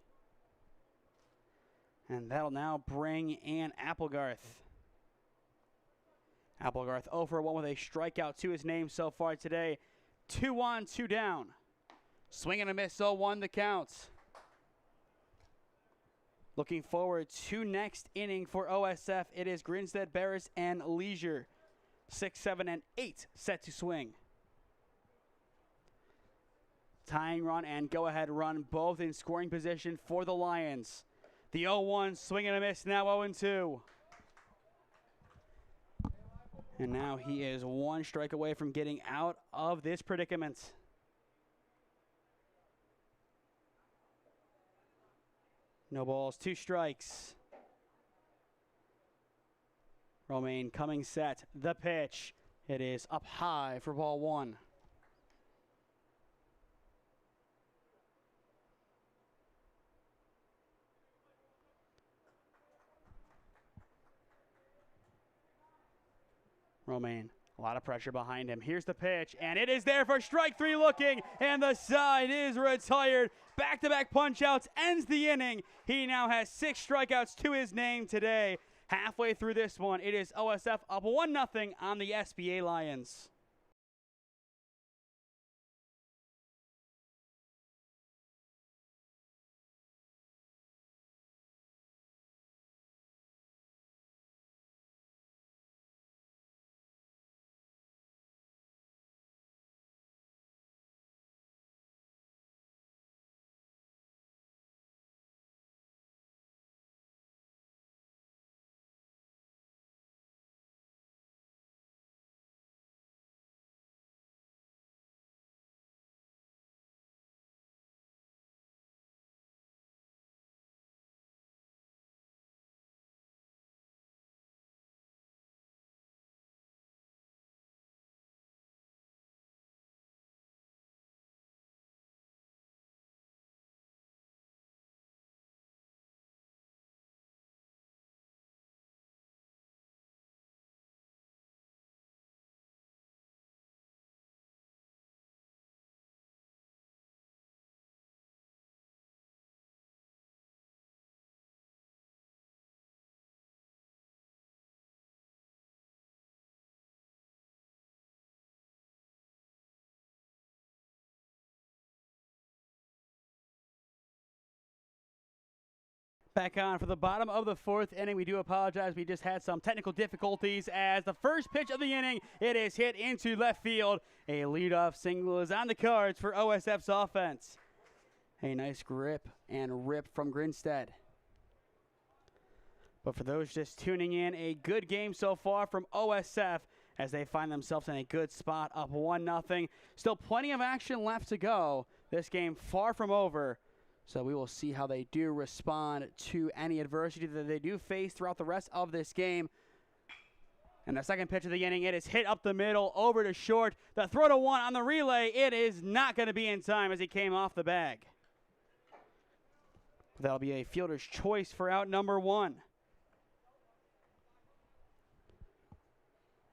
Speaker 1: And that'll now bring in Applegarth. Applegarth 0 for 1 with a strikeout to his name so far today. 2 on, 2 down. Swing and a miss, 0-1 the count. Looking forward to next inning for OSF. It is Grinstead, Barris, and Leisure. 6, 7, and 8 set to swing. Tying run and go-ahead run, both in scoring position for the Lions. The 0-1, swing and a miss, now 0-2. And now he is 1 strike away from getting out of this predicament. No balls, 2 strikes. Romaine coming set. The pitch. It is up high for ball 1. Romaine, a lot of pressure behind him. Here's the pitch, and it is there for strike 3 looking, and the side is retired. Back-to-back punch-outs ends the inning. He now has 6 strikeouts to his name today. Halfway through this one, it is OSF up 1-0 on the SBA Lions. Back on for the bottom of the fourth inning. We do apologize. We just had some technical difficulties as the first pitch of the inning, it is hit into left field. A leadoff single is on the cards for OSF's offense. A nice grip and rip from Grinstead. But for those just tuning in, a good game so far from OSF as they find themselves in a good spot, up 1-0. Still plenty of action left to go. This game far from over. So we will see how they do respond to any adversity that they do face throughout the rest of this game. And the second pitch of the inning, it is hit up the middle, over to short. The throw to one on the relay, it is not going to be in time as he came off the bag. That'll be a fielder's choice for out number one.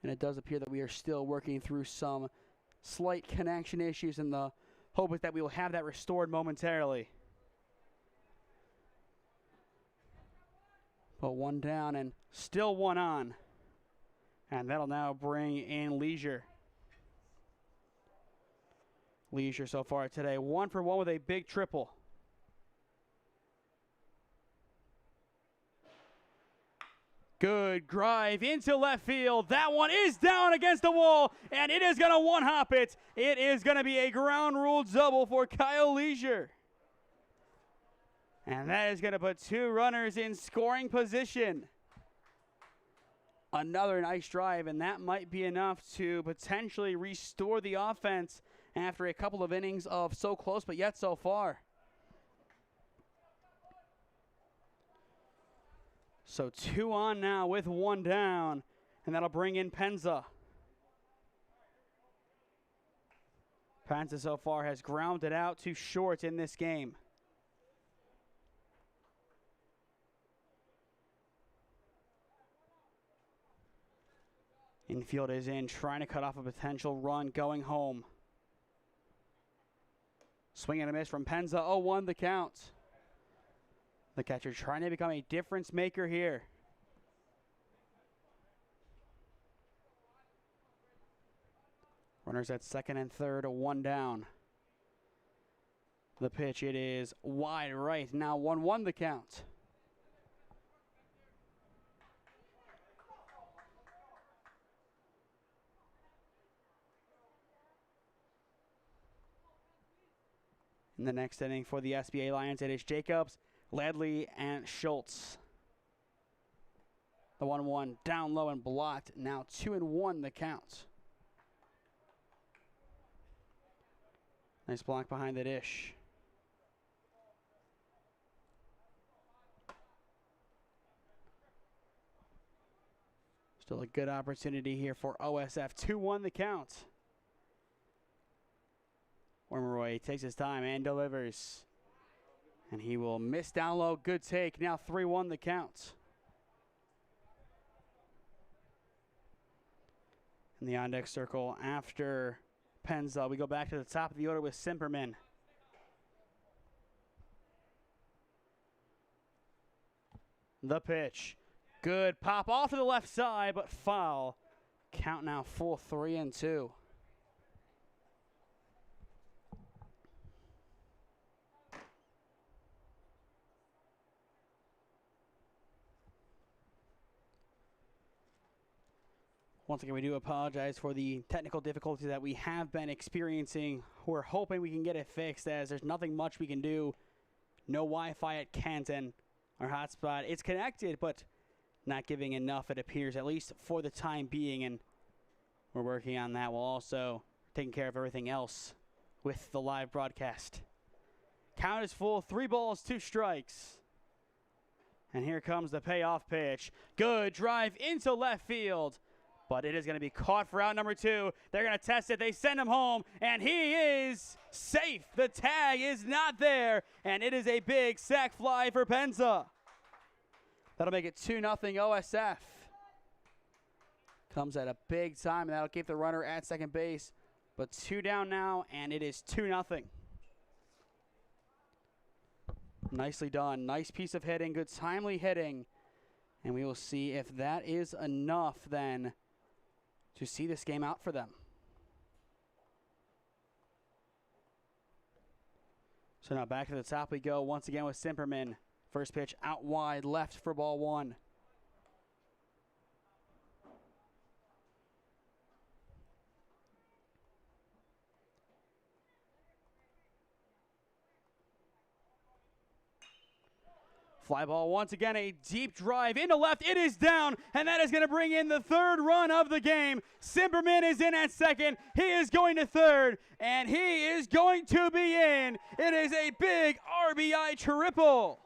Speaker 1: And it does appear that we are still working through some slight connection issues, and the hope is that we will have that restored momentarily. But one down and still one on. And that'll now bring in Leisure. Leisure so far today, 1 for 1 with a big triple. Good drive into left field. That one is down against the wall, and it is going to one-hop it. It is going to be a ground rule double for Kyle Leisure. And that is going to put 2 runners in scoring position. Another nice drive, and that might be enough to potentially restore the offense after a couple of innings of so close, but yet so far. So 2 on now with 1 down, and that'll bring in Penza. Penza so far has grounded out to short in this game. Infield is in, trying to cut off a potential run going home. Swing and a miss from Penza, 0-1 the count. The catcher trying to become a difference maker here. Runners at second and third, 1 down. The pitch, it is wide right, now 1-1 the count. In the next inning for the SBA Lions, it is Jacobs, Ladley, and Schultz. The 1-1 down low and blocked. Now 2-1 the count. Nice block behind the dish. Still a good opportunity here for OSF. 2-1 the count. Wormeroy takes his time and delivers. And he will miss down low. Good take. Now 3-1 the count. In the on-deck circle after Penza, we go back to the top of the order with Simperman. The pitch. Good pop off to the left side, but foul. Count now full 3-2. Once again, we do apologize for the technical difficulty that we have been experiencing. We're hoping we can get it fixed, as there's nothing much we can do. No Wi-Fi at Canton. Our hotspot, it's connected, but not giving enough, it appears, at least for the time being. And we're working on that while also taking care of everything else with the live broadcast. Count is full, 3 balls, 2 strikes. And here comes the payoff pitch. Good drive into left field. But it is going to be caught for out number 2. They're going to test it. They send him home, and he is safe. The tag is not there, and it is a big sac fly for Penza. That'll make it 2-0 OSF. Comes at a big time, and that'll keep the runner at second base. But 2 down now, and it is 2-0. Nicely done. Nice piece of hitting. Good timely hitting. And we will see if that is enough then to see this game out for them. So now back to the top we go once again with Simperman. First pitch out wide left for ball one. Fly ball once again, a deep drive into left. It is down, and that is going to bring in the third run of the game. Simperman is in at second. He is going to third, and he is going to be in. It is a big RBI triple.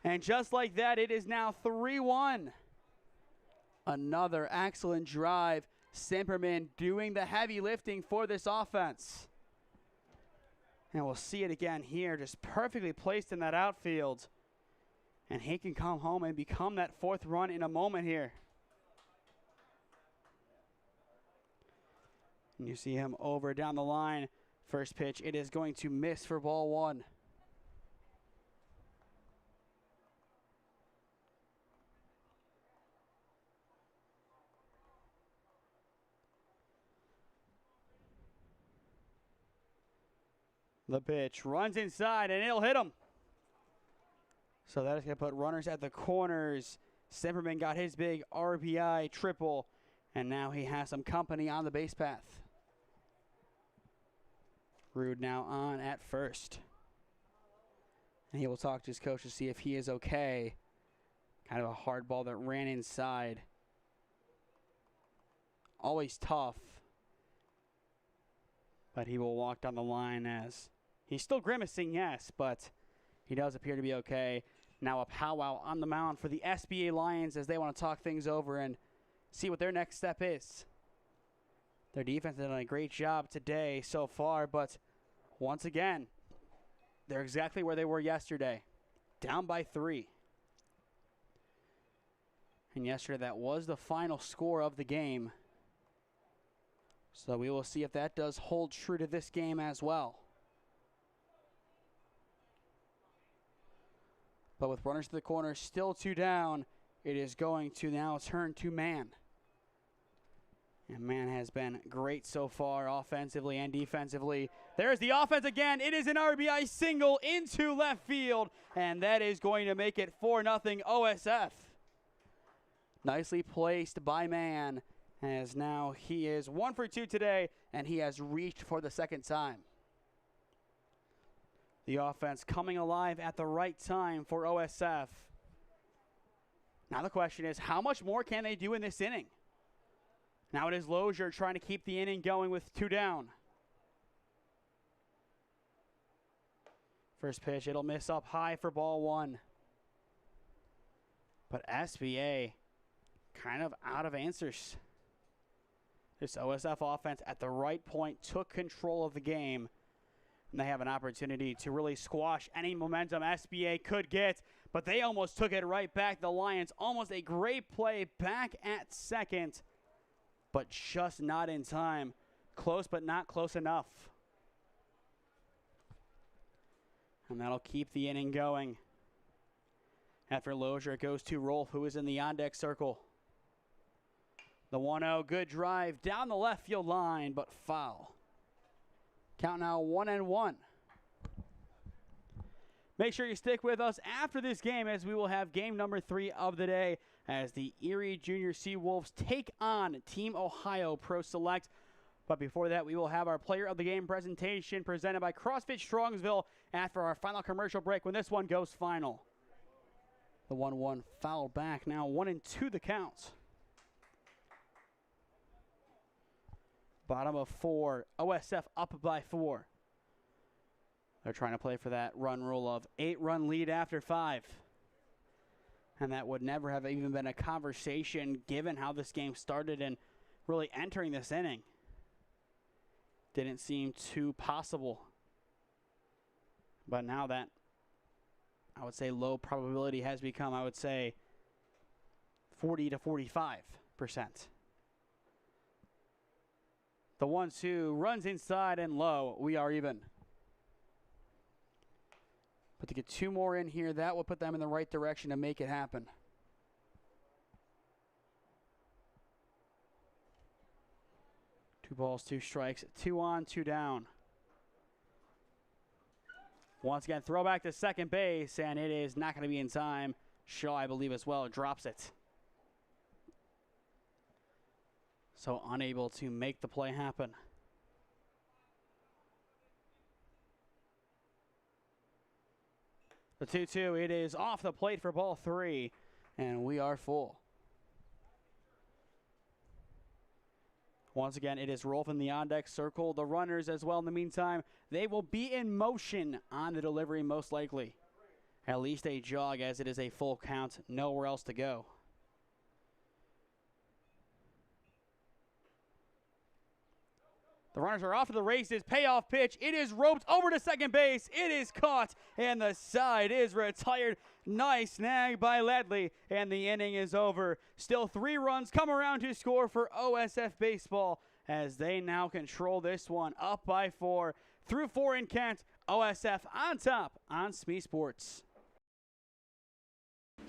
Speaker 1: And just like that, it is now 3-1. Another excellent drive. Simperman doing the heavy lifting for this offense. And we'll see it again here, just perfectly placed in that outfield. And he can come home and become that fourth run in a moment here. And you see him over down the line. First pitch, it is going to miss for ball one. The pitch runs inside, and it'll hit him. So that is going to put runners at the corners. Simperman got his big RBI triple, and now he has some company on the base path. Rude now on at first. And he will talk to his coach to see if he is okay. Kind of a hard ball that ran inside. Always tough. But he will walk down the line as he's still grimacing, yes, but he does appear to be okay. Now a powwow on the mound for the SBA Lions as they want to talk things over and see what their next step is. Their defense has done a great job today so far, but once again, they're exactly where they were yesterday, down by 3. And yesterday, that was the final score of the game. So we will see if that does hold true to this game as well. But with runners to the corner, still 2 down, it is going to now turn to Man. And Man has been great so far, offensively and defensively. There's the offense again. It is an RBI single into left field, and that is going to make it 4-0 OSF. Nicely placed by Man, as now he is 1 for 2 today, and he has reached for the second time. The offense coming alive at the right time for OSF. Now the question is, how much more can they do in this inning? Now it is Lozier trying to keep the inning going with 2 down. First pitch, it'll miss up high for ball one. But SBA kind of out of answers. This OSF offense at the right point took control of the game. And they have an opportunity to really squash any momentum SBA could get. But they almost took it right back. The Lions almost a great play back at second. But just not in time. Close, but not close enough. And that'll keep the inning going. After Lozier, it goes to Rolf, who is in the on-deck circle. The 1-0, good drive down the left field line, but foul. Count now 1-1. Make sure you stick with us after this game as we will have game number 3 of the day as the Erie Junior Seawolves take on Team Ohio Pro Select. But before that, we will have our player of the game presentation presented by CrossFit Strongsville after our final commercial break when this one goes final. The 1-1 foul back, now 1-2 the count. Bottom of 4, OSF up by 4. They're trying to play for that run rule of 8-run lead after 5. And that would never have even been a conversation given how this game started and really entering this inning. Didn't seem too possible. But now that, I would say, low probability has become, I would say, 40 to 45%. The 1-2 runs inside and low. We are even. But to get 2 more in here, that will put them in the right direction to make it happen. Two balls, 2 strikes, 2 on, 2 down. Once again, throwback to second base, and it is not going to be in time. Shaw, I believe, as well, drops it. So unable to make the play happen. The 2-2, it is off the plate for ball 3, and we are full. Once again, it is Rolf in the on-deck circle. The runners as well in the meantime, they will be in motion on the delivery most likely. At least a jog as it is a full count, nowhere else to go. The runners are off to the races. Payoff pitch. It is roped over to second base. It is caught, and the side is retired. Nice snag by Ledley, and the inning is over. Still 3 runs come around to score for OSF Baseball as they now control this one up by 4. Through 4 in Kent, OSF on top on SmeeSports.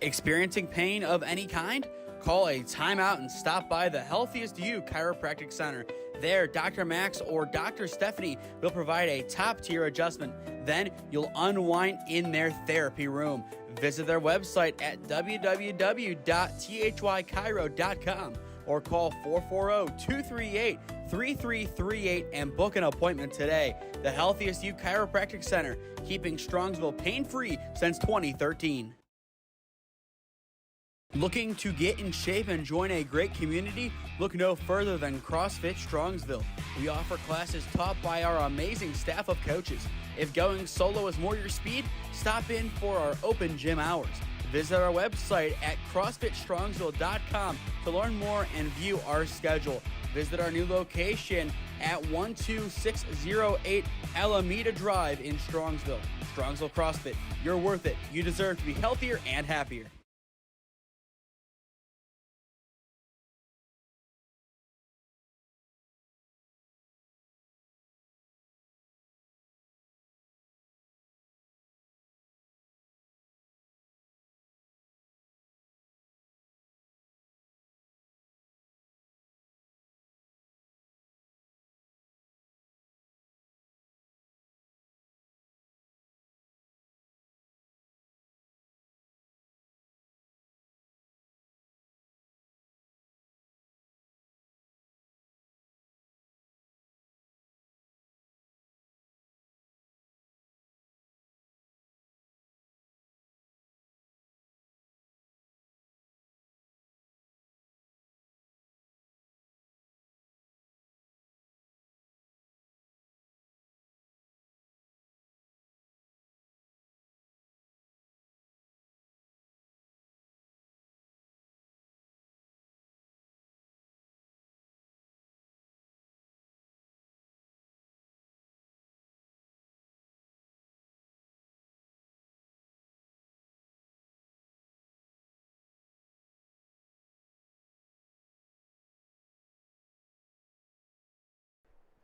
Speaker 5: Experiencing pain of any kind? Call a timeout and stop by the Healthiest You Chiropractic Center. There, Dr. Max or Dr. Stephanie will provide a top-tier adjustment. Then you'll unwind in their therapy room. Visit their website at www.thychiro.com or call 440-238-3338 and book an appointment today. The Healthiest You Chiropractic Center, keeping Strongsville pain-free since 2013. Looking to get in shape and join a great community? Look no further than CrossFit Strongsville. We offer classes taught by our amazing staff of coaches. If going solo is more your speed, stop in for our open gym hours. Visit our website at CrossFitStrongsville.com to learn more and view our schedule. Visit our new location at 12608 Alameda Drive in Strongsville. Strongsville CrossFit, you're worth it. You deserve to be healthier and happier.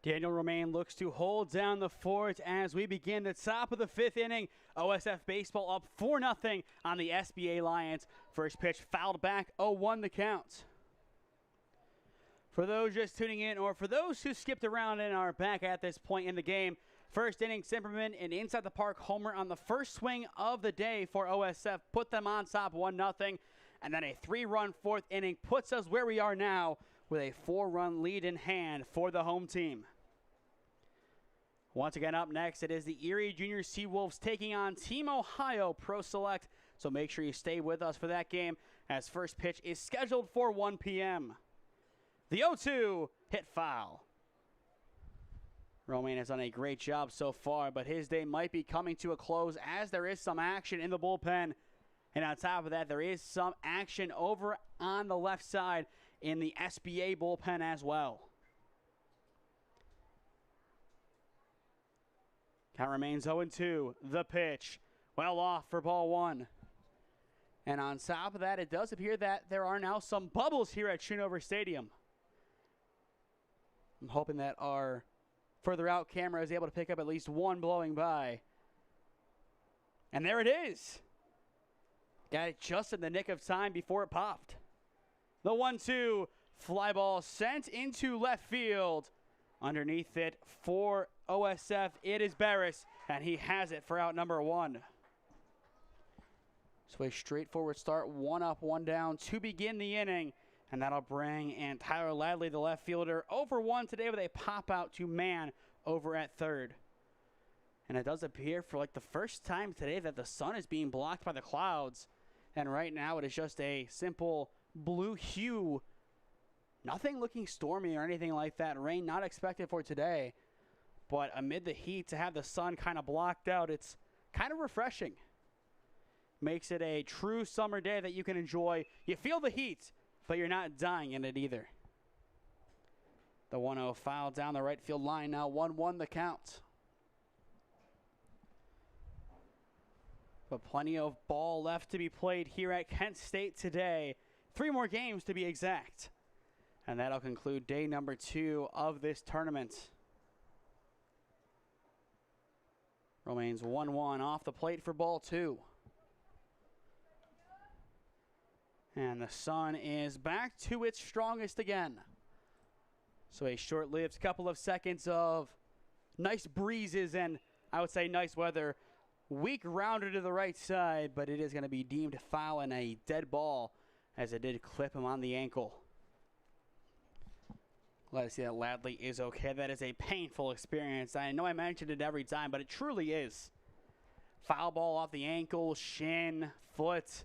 Speaker 1: Daniel Romaine looks to hold down the fort as we begin the top of the 5th inning. OSF Baseball up 4-0 on the SBA Lions. First pitch fouled back, 0-1 the count. For those just tuning in, or for those who skipped around and are back at this point in the game, first inning, Simperman, an inside the park homer on the first swing of the day for OSF, put them on top 1-0. And then a 3-run 4th inning puts us where we are now, with a 4-run lead in hand for the home team. Once again, up next, it is the Erie Junior Seawolves taking on Team Ohio Pro Select. So make sure you stay with us for that game, as first pitch is scheduled for 1 p.m. The 0-2 hit foul. Romaine has done a great job so far, but his day might be coming to a close as there is some action in the bullpen. And on top of that, there is some action over on the left side in the SBA bullpen as well. Count remains 0-2. The pitch, well off for ball 1. And on top of that, it does appear that there are now some bubbles here at Schoonover Stadium. I'm hoping that our further out camera is able to pick up at least one blowing by. And there it is. Got it just in the nick of time before it popped. The 1-2 fly ball sent into left field. Underneath it for OSF, it is Barris. and he has it for out number 1. So a straightforward start, 1 up, 1 down to begin the inning. And that'll bring in Tyler Ladley, the left fielder, over 1 today with a pop out to man over at third. And it does appear for like the first time today that the sun is being blocked by the clouds. And right now it is just a simple blue hue. Nothing looking stormy or anything like that. Rain not expected for today. But amid the heat, to have the sun kind of blocked out, it's kind of refreshing. Makes it a true summer day that you can enjoy. You feel the heat, but you're not dying in it either. The 1-0 foul down the right field line. Now 1-1 the count. But plenty of ball left to be played here at Kent State today. 3 more games to be exact. And that'll conclude day number 2 of this tournament. Remains 1-1 off the plate for ball 2. And the sun is back to its strongest again. So a short-lived couple of seconds of nice breezes and I would say nice weather. Weak rounder to the right side, but it is going to be deemed foul and a dead ball as it did clip him on the ankle. Glad to see that Ladley is okay. That is a painful experience. I know I mentioned it every time, but it truly is. Foul ball off the ankle, shin, foot.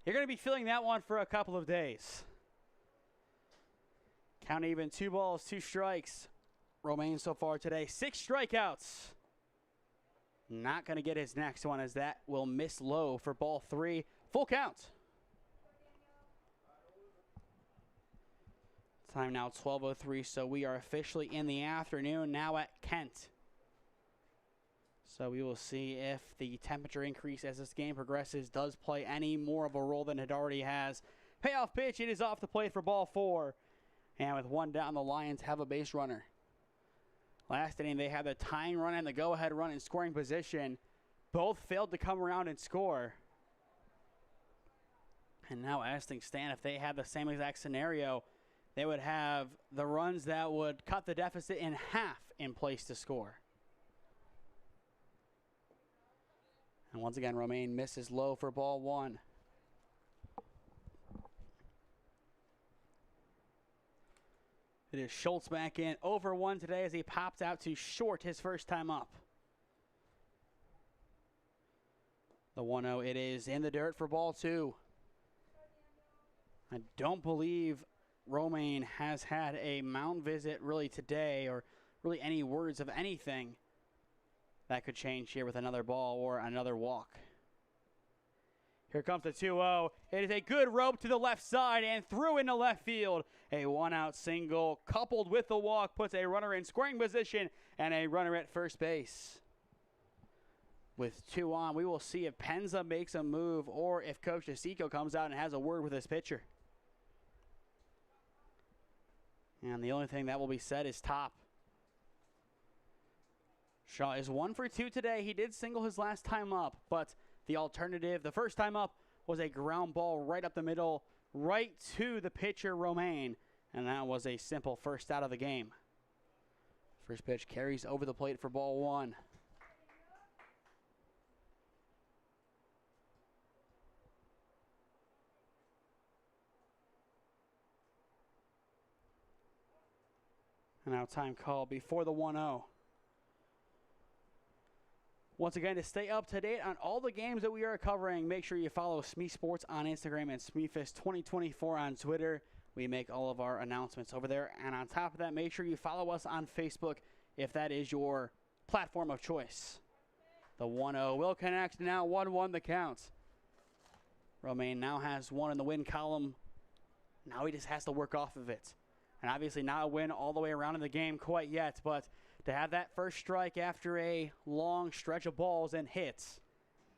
Speaker 1: You're going to be feeling that one for a couple of days. Count even, 2 balls, 2 strikes. Romaine so far today, 6 strikeouts. Not going to get his next one as that will miss low for ball 3. Full count. Time now 12:03, so we are officially in the afternoon now at Kent. So we will see if the temperature increase as this game progresses does play any more of a role than it already has. Payoff pitch, it is off the plate for ball 4. And with 1 down, the Lions have a base runner. Last inning, they had the tying run and the go-ahead run in scoring position. Both failed to come around and score. And now as things stand, if they had the same exact scenario, they would have the runs that would cut the deficit in half in place to score. And once again, Romaine misses low for ball 1. It is Schultz back in, over 1 today as he popped out to short his first time up. The 1-0, it is in the dirt for ball 2. I don't believe Romaine has had a mound visit really today or really any words of anything. That could change here with another ball or another walk. Here comes the 2-0. It is a good rope to the left side and through into left field. A 1-out single coupled with the walk puts a runner in scoring position and a runner at first base. With 2 on, we will see if Penza makes a move or if Coach DeSico comes out and has a word with his pitcher. And the only thing that will be said is top. Shaw is 1 for 2 today. He did single his last time up, but the alternative, the first time up, was a ground ball right up the middle, right to the pitcher, Romaine. And that was a simple first out of the game. First pitch carries over the plate for ball 1. And now time call before the 1-0. Once again, to stay up to date on all the games that we are covering, make sure you follow SmeeSports on Instagram and SmeeFist2024 on Twitter. We make all of our announcements over there. And on top of that, make sure you follow us on Facebook if that is your platform of choice. The 1-0 will connect now, 1-1 the count. Romaine now has 1 in the win column. Now he just has to work off of it. And obviously not a win all the way around in the game quite yet, but to have that first strike after a long stretch of balls and hits,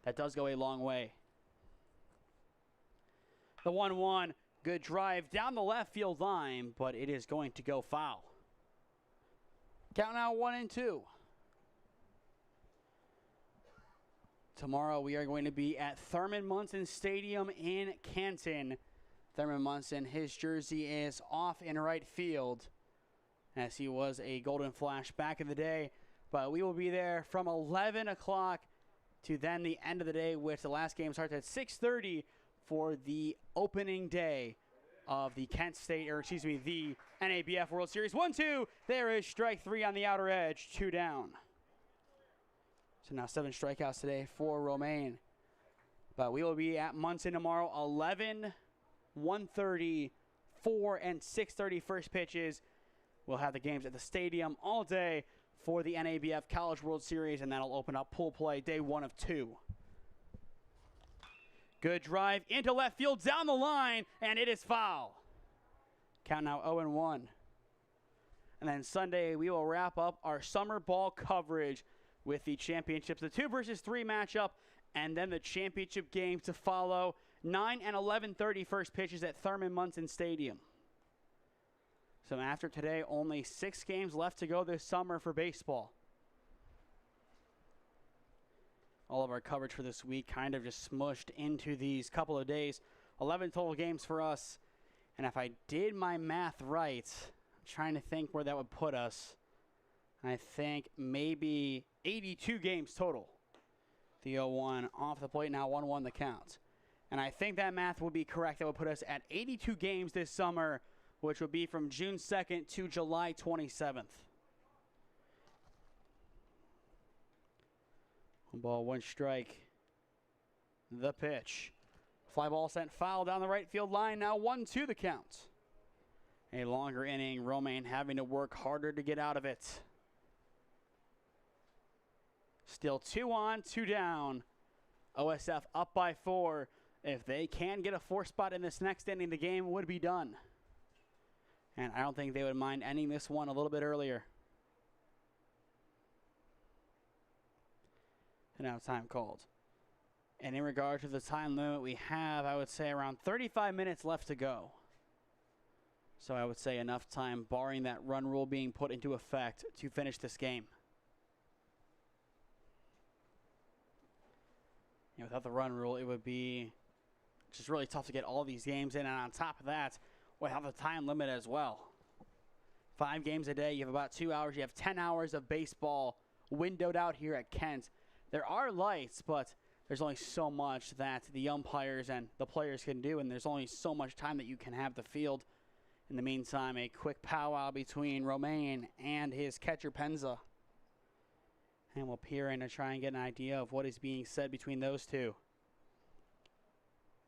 Speaker 1: that does go a long way. The 1-1, good drive down the left field line, but it is going to go foul. Count now 1-2. Tomorrow we are going to be at Thurman Munson Stadium in Canton. Thurman Munson, his jersey is off in right field, as he was a Golden Flash back in the day. But we will be there from 11 o'clock to then the end of the day, which the last game starts at 6:30 for the opening day of the the NABF World Series. 1-2. There is strike 3 on the outer edge. 2 down. So now 7 strikeouts today for Romaine. But we will be at Munson tomorrow, 11, 1:30, 4, and 6:30 first pitches. We'll have the games at the stadium all day for the NABF College World Series, and that'll open up pool play day 1 of 2. Good drive into left field, down the line, and it is foul. Count now 0-1. And then Sunday, we will wrap up our summer ball coverage with the championships, the 2 versus 3 matchup, and then the championship game to follow. 9 and 11:30 first pitches at Thurman Munson Stadium. So after today, only 6 games left to go this summer for baseball. All of our coverage for this week kind of just smushed into these couple of days. 11 total games for us. And if I did my math right, I'm trying to think where that would put us. I think maybe 82 games total. The 0-1 off the plate, now 1-1 the count. And I think that math would be correct. That would put us at 82 games this summer, which would be from June 2nd to July 27th. 1 ball, 1 strike. The pitch. Fly ball sent foul down the right field line. Now 1-2 the count. A longer inning. Romaine having to work harder to get out of it. Still 2 on, 2 down. OSF up by 4. If they can get a 4 spot in this next inning, the game would be done. And I don't think they would mind ending this one a little bit earlier. And now time called. And in regard to the time limit we have, I would say around 35 minutes left to go. So I would say enough time, barring that run rule being put into effect, to finish this game. You know, without the run rule, it would be just really tough to get all these games in. And on top of that, without the time limit as well. 5 games a day, you have about 2 hours. You have 10 hours of baseball windowed out here at Kent. There are lights, but there's only so much that the umpires and the players can do, and there's only so much time that you can have the field. In the meantime, a quick powwow between Romaine and his catcher, Penza. And we'll peer in to try and get an idea of what is being said between those two.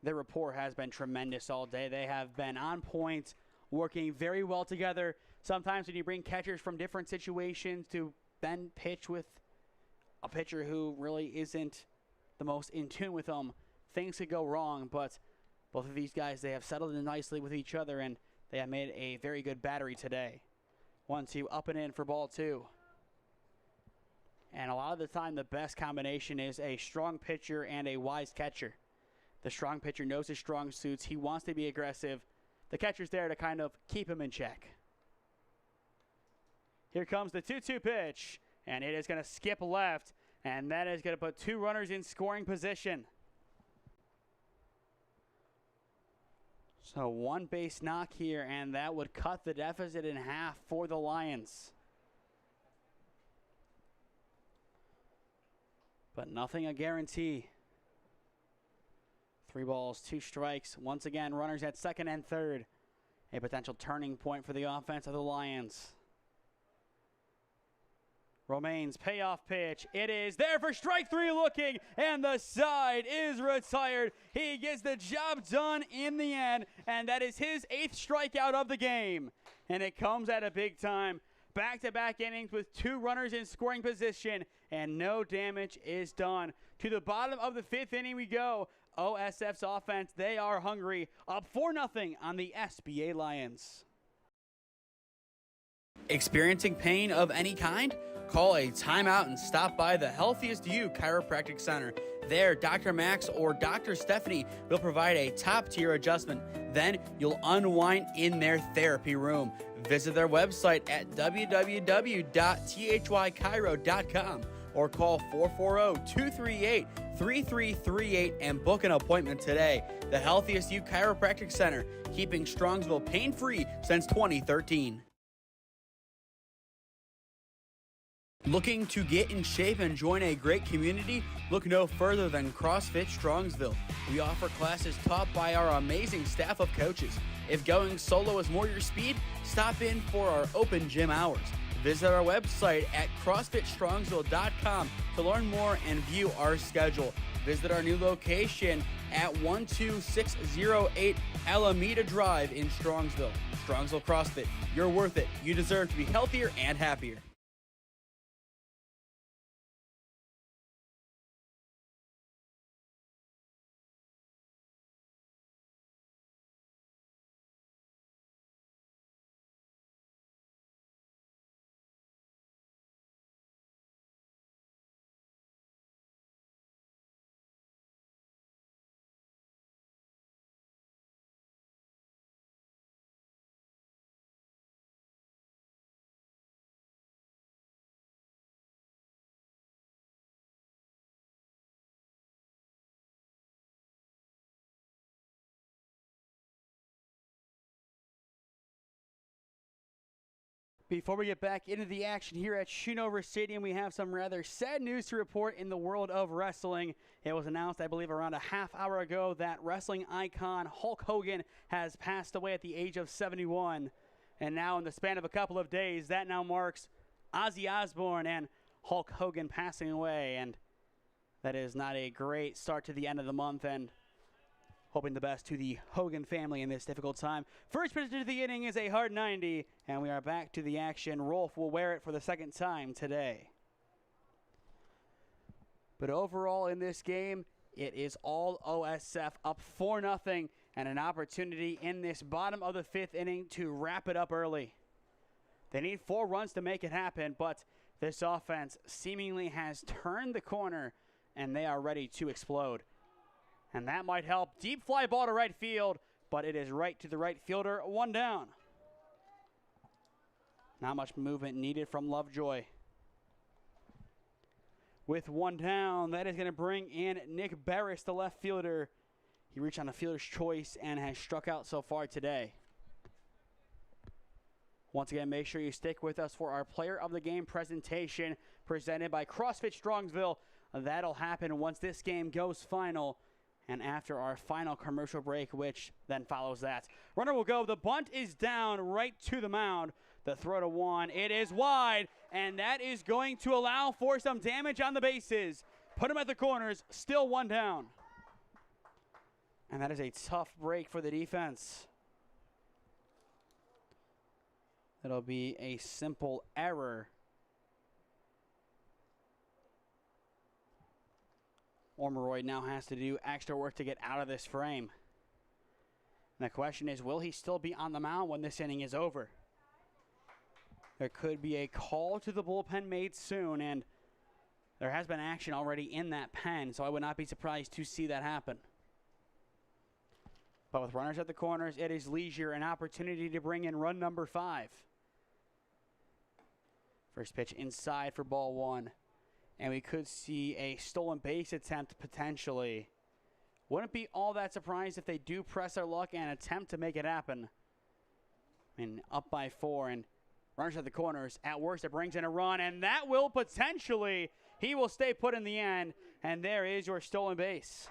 Speaker 1: Their rapport has been tremendous all day. They have been on point, working very well together. Sometimes when you bring catchers from different situations to then pitch with a pitcher who really isn't the most in tune with them, things could go wrong. But both of these guys, they have settled in nicely with each other, and they have made a very good battery today. 1-2, up and in for ball 2. And a lot of the time, the best combination is a strong pitcher and a wise catcher. The strong pitcher knows his strong suits. He wants to be aggressive. The catcher's there to kind of keep him in check. Here comes the 2-2 pitch, and it is going to skip left, and that is going to put 2 runners in scoring position. So 1 base knock here, and that would cut the deficit in half for the Lions. But nothing a guarantee. 3 balls, 2 strikes. Once again, runners at second and third. A potential turning point for the offense of the Lions. Romaine's payoff pitch. It is there for strike 3 looking, and the side is retired. He gets the job done in the end, and that is his 8th strikeout of the game. And it comes at a big time. Back-to-back innings with 2 runners in scoring position, and no damage is done. To the bottom of the 5th inning we go. OSF's offense, they are hungry. Up 4-0 on the SBA Lions.
Speaker 5: Experiencing pain of any kind? Call a timeout and stop by the Healthiest You Chiropractic Center. There, Dr. Max or Dr. Stephanie will provide a top-tier adjustment. Then you'll unwind in their therapy room. Visit their website at www.thychiro.com or call 440-238-3338 and book an appointment today. The Healthiest You Chiropractic Center, keeping Strongsville pain-free since 2013. Looking to get in shape and join a great community? Look no further than CrossFit Strongsville. We offer classes taught by our amazing staff of coaches. If going solo is more your speed, stop in for our open gym hours. Visit our website at CrossFitStrongsville.com to learn more and view our schedule. Visit our new location at 12608 Alameda Drive in Strongsville. Strongsville CrossFit, you're worth it. You deserve to be healthier and happier.
Speaker 1: Before we get back into the action here at Schoonover Stadium, we have some rather sad news to report in the world of wrestling. It was announced, I believe, around a half hour ago that wrestling icon Hulk Hogan has passed away at the age of 71. And now in the span of a couple of days, that now marks Ozzy Osbourne and Hulk Hogan passing away. And that is not a great start to the end of the month, and hoping the best to the Hogan family in this difficult time. First pitch to the inning is a hard 90, and we are back to the action. Rolf will wear it for the second time today. But overall in this game, it is all OSF up 4-0, and an opportunity in this bottom of the fifth inning to wrap it up early. They need 4 runs to make it happen, but this offense seemingly has turned the corner, and they are ready to explode. And that might help. Deep fly ball to right field, but it is right to the right fielder. 1 down. Not much movement needed from Lovejoy. With 1 down, that is going to bring in Nick Barris, the left fielder. He reached on a fielder's choice and has struck out so far today. Once again, make sure you stick with us for our Player of the Game presentation presented by CrossFit Strongsville. That'll happen once this game goes final, and after our final commercial break, which then follows that. Runner will go. The bunt is down right to the mound. The throw to 1. It is wide, and that is going to allow for some damage on the bases. Put him at the corners. Still 1 down. And that is a tough break for the defense. It'll be a simple error. Ormeroyd now has to do extra work to get out of this frame. And the question is, will he still be on the mound when this inning is over? There could be a call to the bullpen made soon, and there has been action already in that pen, so I would not be surprised to see that happen. But with runners at the corners, it is leisure, an opportunity to bring in run number 5. First pitch inside for ball 1. And we could see a stolen base attempt potentially. Wouldn't be all that surprised if they do press their luck and attempt to make it happen. I mean, up by 4 and runners at the corners. At worst, it brings in a run, and that will potentially, he will stay put in the end. And there is your stolen base.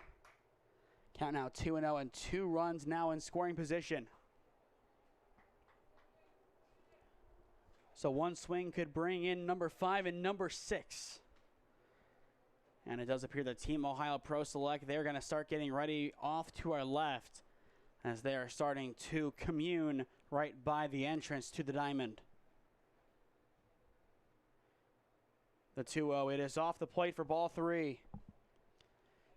Speaker 1: Count now 2-0 and 2 runs now in scoring position. So one swing could bring in number 5 and number 6. And it does appear that Team Ohio Pro Select, they're going to start getting ready off to our left as they are starting to commune right by the entrance to the diamond. The 2-0, it is off the plate for ball 3.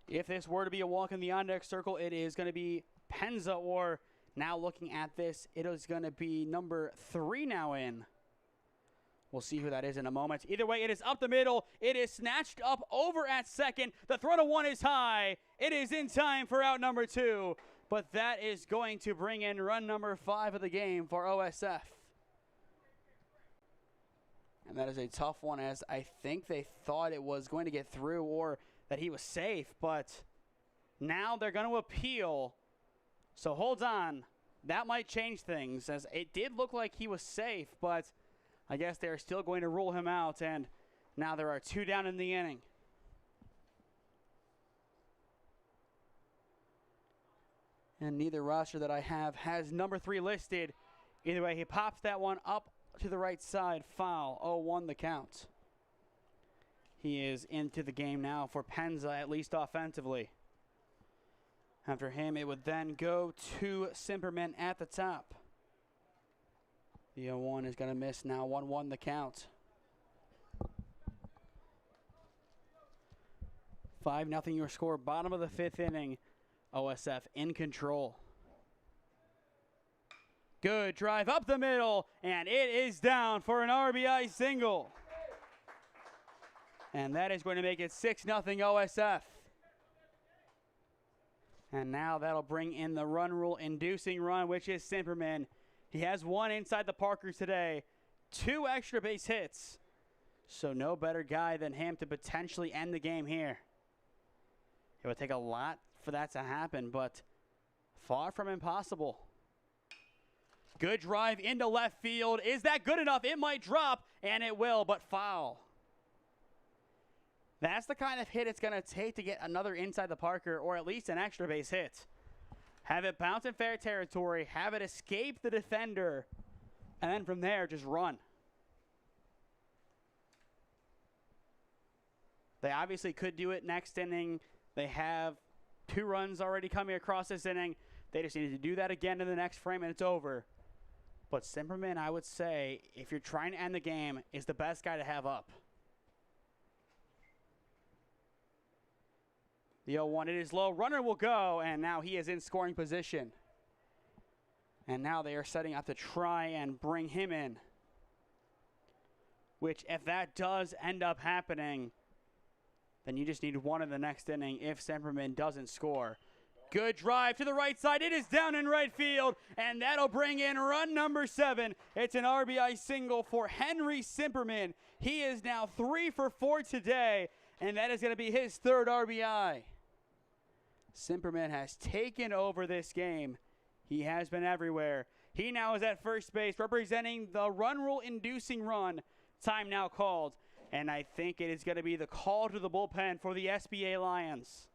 Speaker 1: If this were to be a walk in the on-deck circle, it is going to be Penza, or now looking at this, it is going to be number 3 now in. We'll see who that is in a moment. Either way, it is up the middle. It is snatched up over at second. The throw to 1 is high. It is in time for out number 2. But that is going to bring in run number 5 of the game for OSF. And that is a tough one, as I think they thought it was going to get through or that he was safe. But now they're going to appeal. So hold on. That might change things, as it did look like he was safe, but I guess they're still going to rule him out, and Now there are 2 down in the inning. And neither roster that I have has number 3 listed. Either way, he pops that one up to the right side. Foul. 0-1 the count. He is into the game now for Penza, at least offensively. After him, it would then go to Simperman at the top. The 0-1 is going to miss now. 1-1 the count. 5-0 your score. Bottom of the 5th inning. OSF in control. Good drive up the middle, and it is down for an RBI single. And that is going to make it 6-0 OSF. And now that'll bring in the run rule inducing run, which is Simperman. He has 1 inside the Parkers today, 2 extra base hits. So no better guy than him to potentially end the game here. It would take a lot for that to happen, but far from impossible. Good drive into left field. Is that good enough? It might drop, and it will, but foul. That's the kind of hit it's going to take to get another inside the Parker, or at least an extra base hit. Have it bounce in fair territory, have it escape the defender, and then from there, just run. They obviously could do it next inning. They have 2 runs already coming across this inning. They just need to do that again in the next frame, and it's over. But Simperman, I would say, if you're trying to end the game, is the best guy to have up. The 0-1, it is low. Runner will go, and now he is in scoring position. And now they are setting up to try and bring him in. Which, if that does end up happening, then you just need 1 in the next inning if Simperman doesn't score. Good drive to the right side. It is down in right field, and that'll bring in run number 7. It's an RBI single for Henry Simperman. He is now 3 for 4 today, and that is going to be his 3rd RBI. Simperman has taken over this game. He has been everywhere. He now is at first base, representing the run rule inducing run. Time now called. And I think it is going to be the call to the bullpen for the SBA Lions.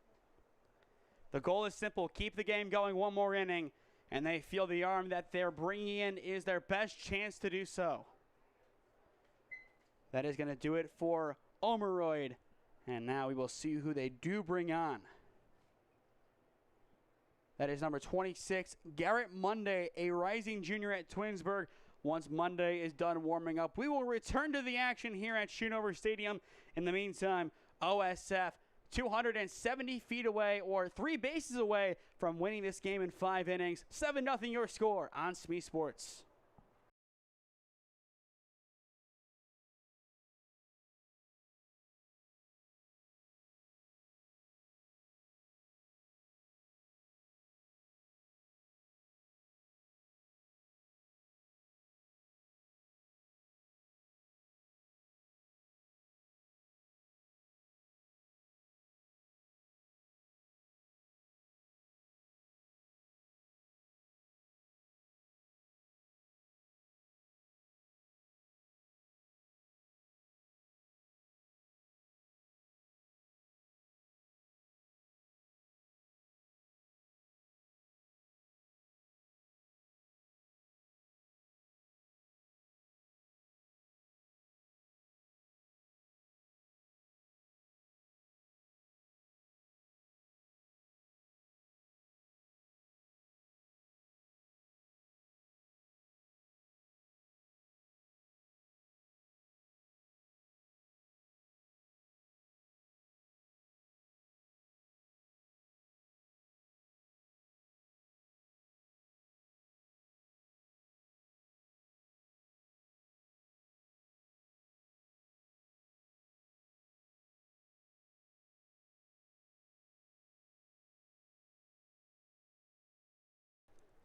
Speaker 1: The goal is simple. Keep the game going 1 more inning. And they feel the arm that they're bringing in is their best chance to do so. That is going to do it for Omeroyd. And now we will see who they do bring on. That is number 26, Garrett Monday, a rising junior at Twinsburg. Once Monday is done warming up, we will return to the action here at Schoonover Stadium. In the meantime, OSF 270 feet away, or 3 bases away from winning this game in 5 innings. 7-0 your score on SmeeSports.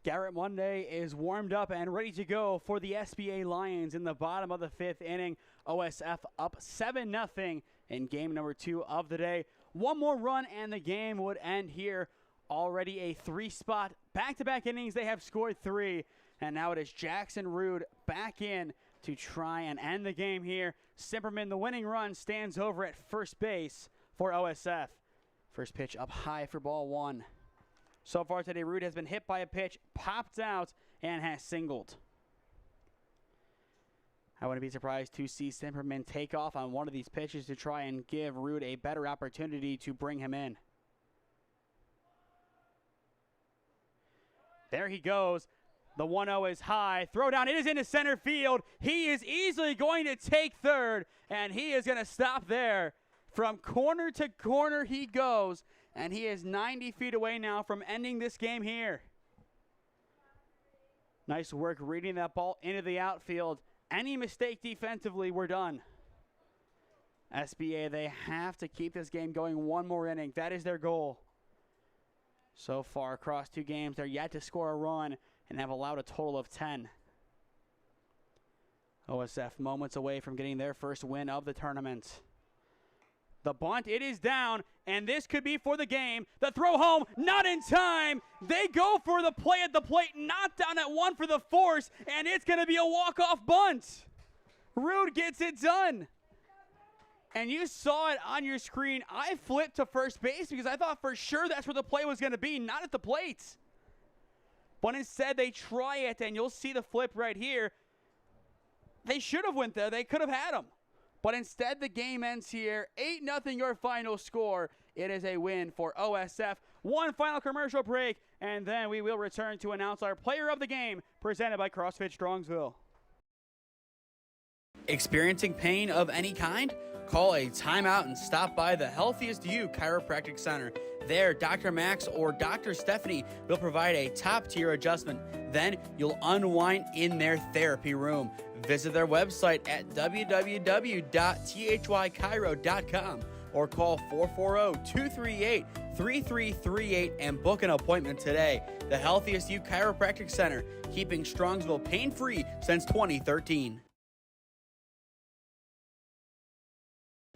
Speaker 1: Garrett Monday is warmed up and ready to go for the SBA Lions in the bottom of the 5th inning. OSF up 7-0 in game number 2 of the day. 1 more run and the game would end here. Already a 3-spot back-to-back innings. They have scored 3. And now it is Jackson Rude back in to try and end the game here. Simperman, the winning run, stands over at first base for OSF. First pitch up high for ball one. So far today, Rude has been hit by a pitch, popped out, and has singled. I wouldn't be surprised to see Simperman take off on one of these pitches to try and give Rude a better opportunity to bring him in. There he goes. The 1-0 is high. Throw down. It is into center field. He is easily going to take third, and he is going to stop there. From corner to corner he goes, and he is 90 feet away now from ending this game here. Nice work reading that ball into the outfield. Any mistake defensively, we're done. SBA, they have to keep this game going one more inning. That is their goal. So far across two games, they're yet to score a run and have allowed a total of 10. OSF moments away from getting their first win of the tournament. The bunt, it is down, and this could be for the game. The throw home, not in time. They go for the play at the plate, not down at one for the force, and it's going to be a walk-off bunt. Rude gets it done. And you saw it on your screen. I flipped to first base because I thought for sure that's where the play was going to be, not at the plate. But instead, they try it, and you'll see the flip right here. They should have went there. They could have had him. But instead, the game ends here. 8-0 your final score. It is a win for OSF. One final commercial break, and then we will return to announce our player of the game, presented by CrossFit Strongsville.
Speaker 5: Experiencing pain of any kind? Call a timeout and stop by the Healthiest You Chiropractic Center. There, Dr. Max or Dr. Stephanie will provide a top-tier adjustment. Then you'll unwind in their therapy room. Visit their website at www.thychiro.com or call 440-238-3338 and book an appointment today. The Healthiest You Chiropractic Center, keeping Strongsville pain-free since 2013.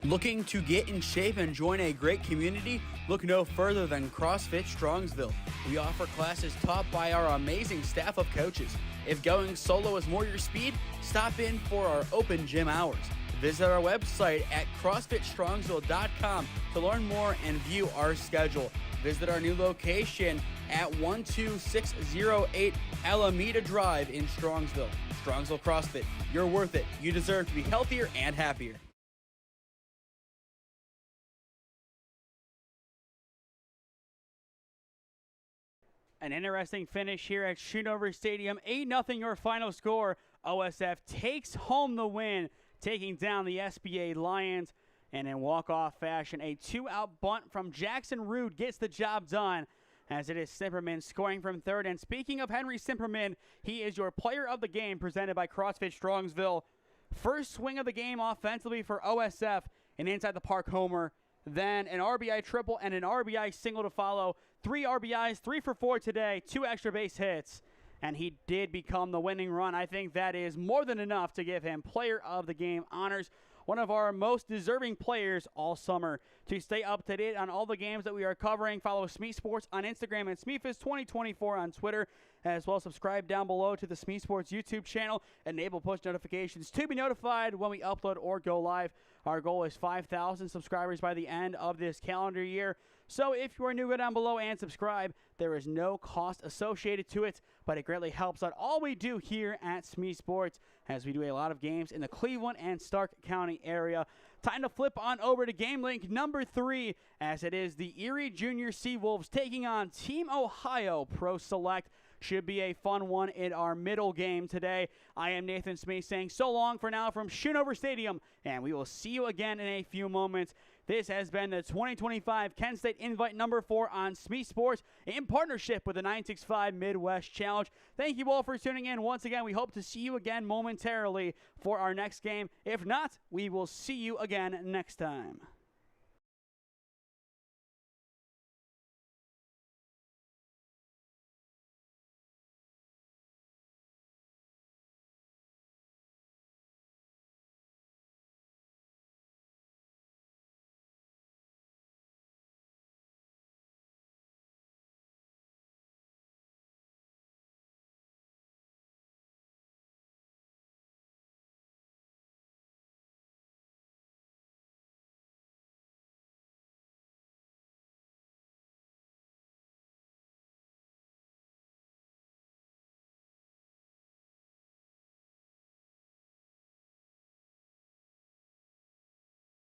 Speaker 5: Looking to get in shape and join a great community? Look no further than CrossFit Strongsville. We offer classes taught by our amazing staff of coaches. If going solo is more your speed, stop in for our open gym hours. Visit our website at CrossFitStrongsville.com to learn more and view our schedule. Visit our new location at 12608 Alameda Drive in Strongsville. Strongsville CrossFit, you're worth it. You deserve to be healthier and happier.
Speaker 1: An interesting finish here at Schoonover Stadium. 8-0 your final score. OSF takes home the win, taking down the SBA Lions. And in walk-off fashion, a two-out bunt from Jackson Rude gets the job done, as it is Simperman scoring from third. And speaking of Henry Simperman, he is your player of the game, presented by CrossFit Strongsville. First swing of the game offensively for OSF, an inside-the-park homer. Then an RBI triple and an RBI single to follow. 3 RBIs, 3 for 4 today, 2 extra base hits. And he did become the winning run. I think that is more than enough to give him player of the game honors. One of our most deserving players all summer. To stay up to date on all the games that we are covering, follow SmeeSports on Instagram and SmeeFist2024 on Twitter. As well, subscribe down below to the SmeeSports YouTube channel. Enable push notifications to be notified when we upload or go live. Our goal is 5,000 subscribers by the end of this calendar year. So if you are new, go down below and subscribe. There is no cost associated to it, but it greatly helps out all we do here at SmeeSports, as we do a lot of games in the Cleveland and Stark County area. Time to flip on over to game link number 3, as it is the Erie Junior Seawolves taking on Team Ohio Pro Select. Should be a fun one in our middle game today. I am Nathan Smee saying so long for now from Schoonover Stadium, and we will see you again in a few moments. This has been the 2025 Kent State Invite number 4 on SmeeSports in partnership with the 965 Midwest Challenge. Thank you all for tuning in. Once again, we hope to see you again momentarily for our next game. If not, we will see you again next time.